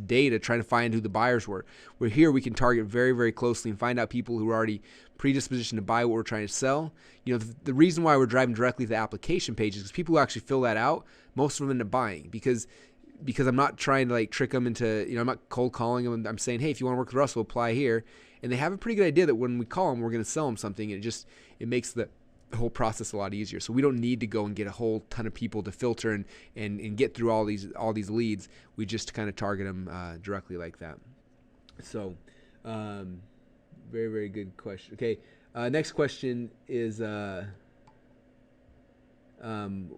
data trying to find who the buyers were. Where here we can target very, very closely and find out people who are already predispositioned to buy what we're trying to sell. You know, the reason why we're driving directly to the application page is because people who actually fill that out, most of them end up buying because I'm not trying to like trick them into, you know, I'm not cold calling them. I'm saying, hey, if you want to work with Russell, apply here. And they have a pretty good idea that when we call them, we're going to sell them something. And it makes the whole process a lot easier. So we don't need to go and get a whole ton of people to filter and get through all these leads. We just kind of target them directly like that. So very, very good question. Okay, next question is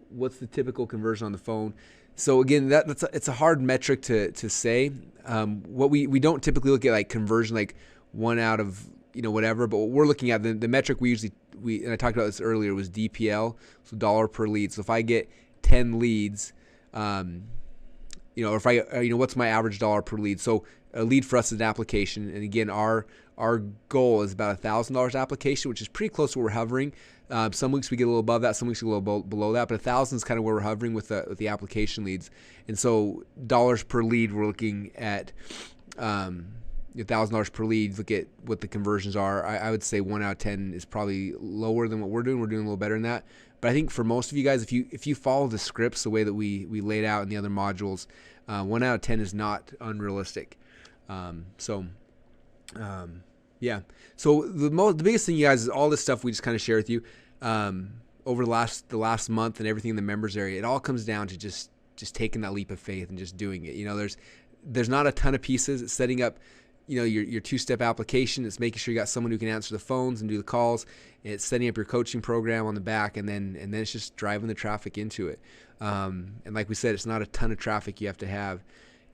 what's the typical conversion on the phone? So again, it's a hard metric to say. What we don't typically look at like conversion, like 1 out of whatever. But what we're looking at, the metric we and I talked about this earlier, was DPL, so dollar per lead. So if I get 10 leads, or if I what's my average dollar per lead? So a lead for us is an application, and again, our goal is about $1,000 application, which is pretty close to where we're hovering. Some weeks we get a little above that, some weeks we get a little below that, but 1,000 is kind of where we're hovering with the application leads. And so dollars per lead, we're looking at $1,000 per lead. Look at what the conversions are. I would say 1 out of 10 is probably lower than what we're doing. We're doing a little better than that. But I think for most of you guys, if you follow the scripts the way that we laid out in the other modules, 1 out of 10 is not unrealistic. Yeah. So the biggest thing, you guys, is all this stuff we just kind of share with you over the last month and everything in the members area. It all comes down to just taking that leap of faith and just doing it. There's not a ton of pieces. It's setting up your 2-step application. It's making sure you got someone who can answer the phones and do the calls. It's setting up your coaching program on the back, and then it's just driving the traffic into it. And like we said, it's not a ton of traffic you have to have.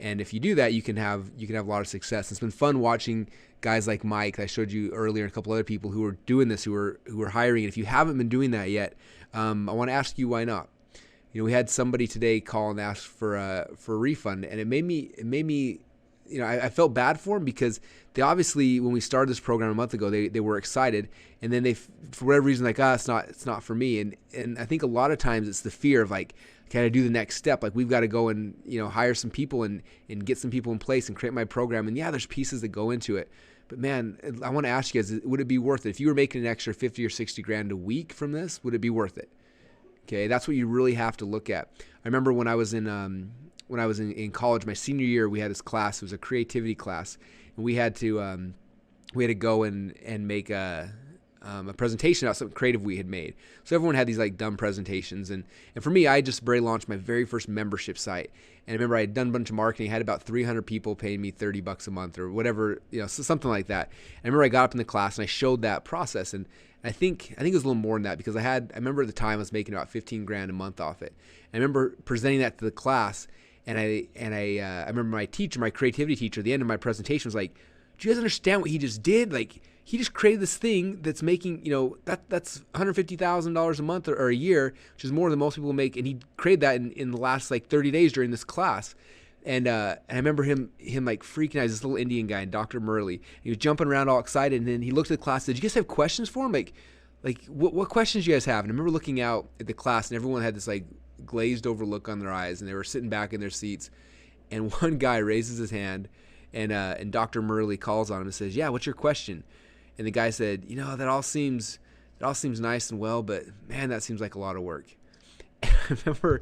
And if you do that, you can have a lot of success. It's been fun watching guys like Mike that I showed you earlier, and a couple other people who are doing this, who are hiring. And if you haven't been doing that yet, I want to ask you why not. We had somebody today call and ask for a refund, and it made me. I felt bad for them because they obviously, when we started this program a month ago, they were excited, and then they, for whatever reason, like, it's not for me. And I think a lot of times it's the fear of like, can I do the next step? Like, we've got to go and hire some people and get some people in place and create my program. And yeah, there's pieces that go into it. But man, I want to ask you guys, would it be worth it? If you were making an extra 50 or 60 grand a week from this, would it be worth it? Okay, that's what you really have to look at. I remember when I was in college, my senior year, we had this class. It was a creativity class, and we had to go and make a presentation about something creative we had made. So everyone had these like dumb presentations, and for me, I just barely launched my very first membership site. And I remember I had done a bunch of marketing. I had about 300 people paying me $30 a month or whatever, so something like that. And I remember I got up in the class and I showed that process, and I think it was a little more than that because I remember at the time I was making about 15 grand a month off it. And I remember presenting that to the class. And I remember my teacher, my creativity teacher, at the end of my presentation was like, "Do you guys understand what he just did? Like, he just created this thing that's making, that's $150,000 a month or a year, which is more than most people make. And he created that in the last like 30 days during this class." And I remember him like freaking out. He's this little Indian guy, Dr. Murley. He was jumping around all excited. And then he looked at the class and said, "Do you guys have questions for him? Like what questions do you guys have?" And I remember looking out at the class, and everyone had this like glazed over look on their eyes, and they were sitting back in their seats. And one guy raises his hand, and Dr. Murley calls on him and says, "Yeah, what's your question?" And the guy said, "That all seems nice and well, but man, that seems like a lot of work." And I remember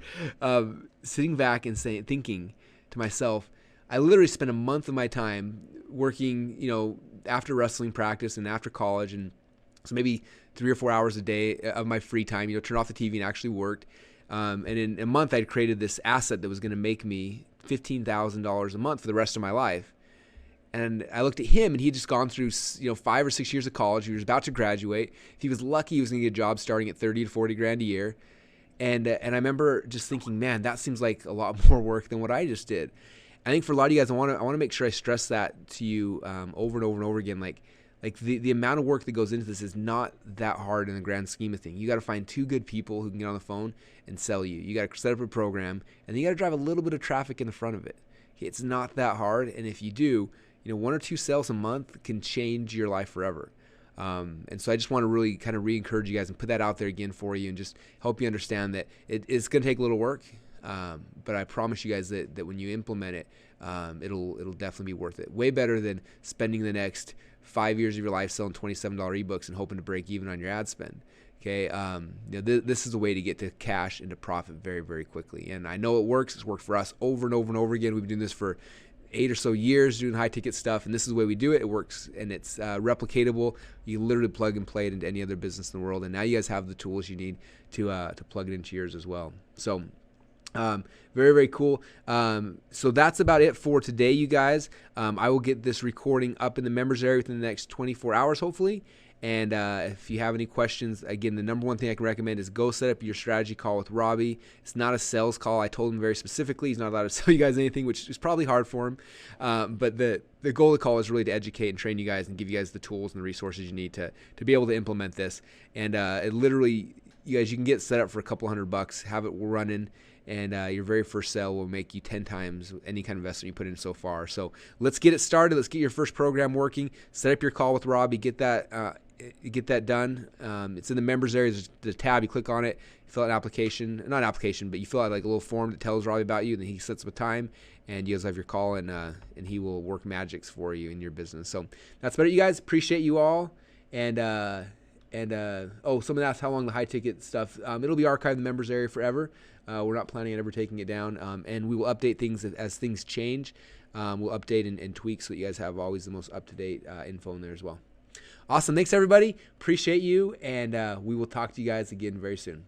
sitting back and thinking to myself, I literally spent a month of my time working, after wrestling practice and after college, and so maybe 3 or 4 hours a day of my free time, turn off the TV and actually worked. And in a month, I'd created this asset that was going to make me $15,000 a month for the rest of my life. And I looked at him, and he had just gone through 5 or 6 years of college. He was about to graduate. If he was lucky, he was going to get a job starting at 30 to 40 grand a year. And I remember just thinking, man, that seems like a lot more work than what I just did. I think for a lot of you guys, I want to make sure I stress that to you over and over and over again. Like the amount of work that goes into this is not that hard in the grand scheme of things. You got to find 2 good people who can get on the phone and sell you. You got to set up a program, and then you got to drive a little bit of traffic in the front of it. Okay, it's not that hard, and if you do, 1 or 2 sales a month can change your life forever. And so I just want to really kind of re-encourage you guys and put that out there again for you, and just help you understand that it's going to take a little work. But I promise you guys that when you implement it, it'll definitely be worth it. Way better than spending the next 5 years of your life selling $27 ebooks and hoping to break even on your ad spend. Okay, this is a way to get to cash and to profit very, very quickly. And I know it works. It's worked for us over and over and over again. We've been doing this for 8 or so years, doing high ticket stuff, and this is the way we do it. It works, and it's replicatable. You literally plug and play it into any other business in the world, and now you guys have the tools you need to plug it into yours as well. So very, very cool. So that's about it for today, you guys. I will get this recording up in the members area within the next 24 hours, hopefully. And if you have any questions, again, the number one thing I can recommend is go set up your strategy call with Robbie. It's not a sales call. I told him very specifically he's not allowed to sell you guys anything, which is probably hard for him. But the goal of the call is really to educate and train you guys and give you guys the tools and the resources you need to be able to implement this. And it literally, you guys, you can get set up for a couple $100, have it running, and your very first sale will make you 10 times any kind of investment you put in so far. So let's get it started. Let's get your first program working. Set up your call with Robbie. Get that done. It's in the members area. There's the tab. You click on it. You fill out an application. Not an application, but you fill out like a little form that tells Robbie about you. And then he sets up a time, and you guys have your call, and he will work magics for you in your business. So that's about it, you guys. Appreciate you all. And someone asked how long the high ticket stuff. It'll be archived in the members area forever. We're not planning on ever taking it down, and we will update things as things change. We'll update and tweak so that you guys have always the most up-to-date info in there as well. Awesome. Thanks, everybody. Appreciate you, and we will talk to you guys again very soon.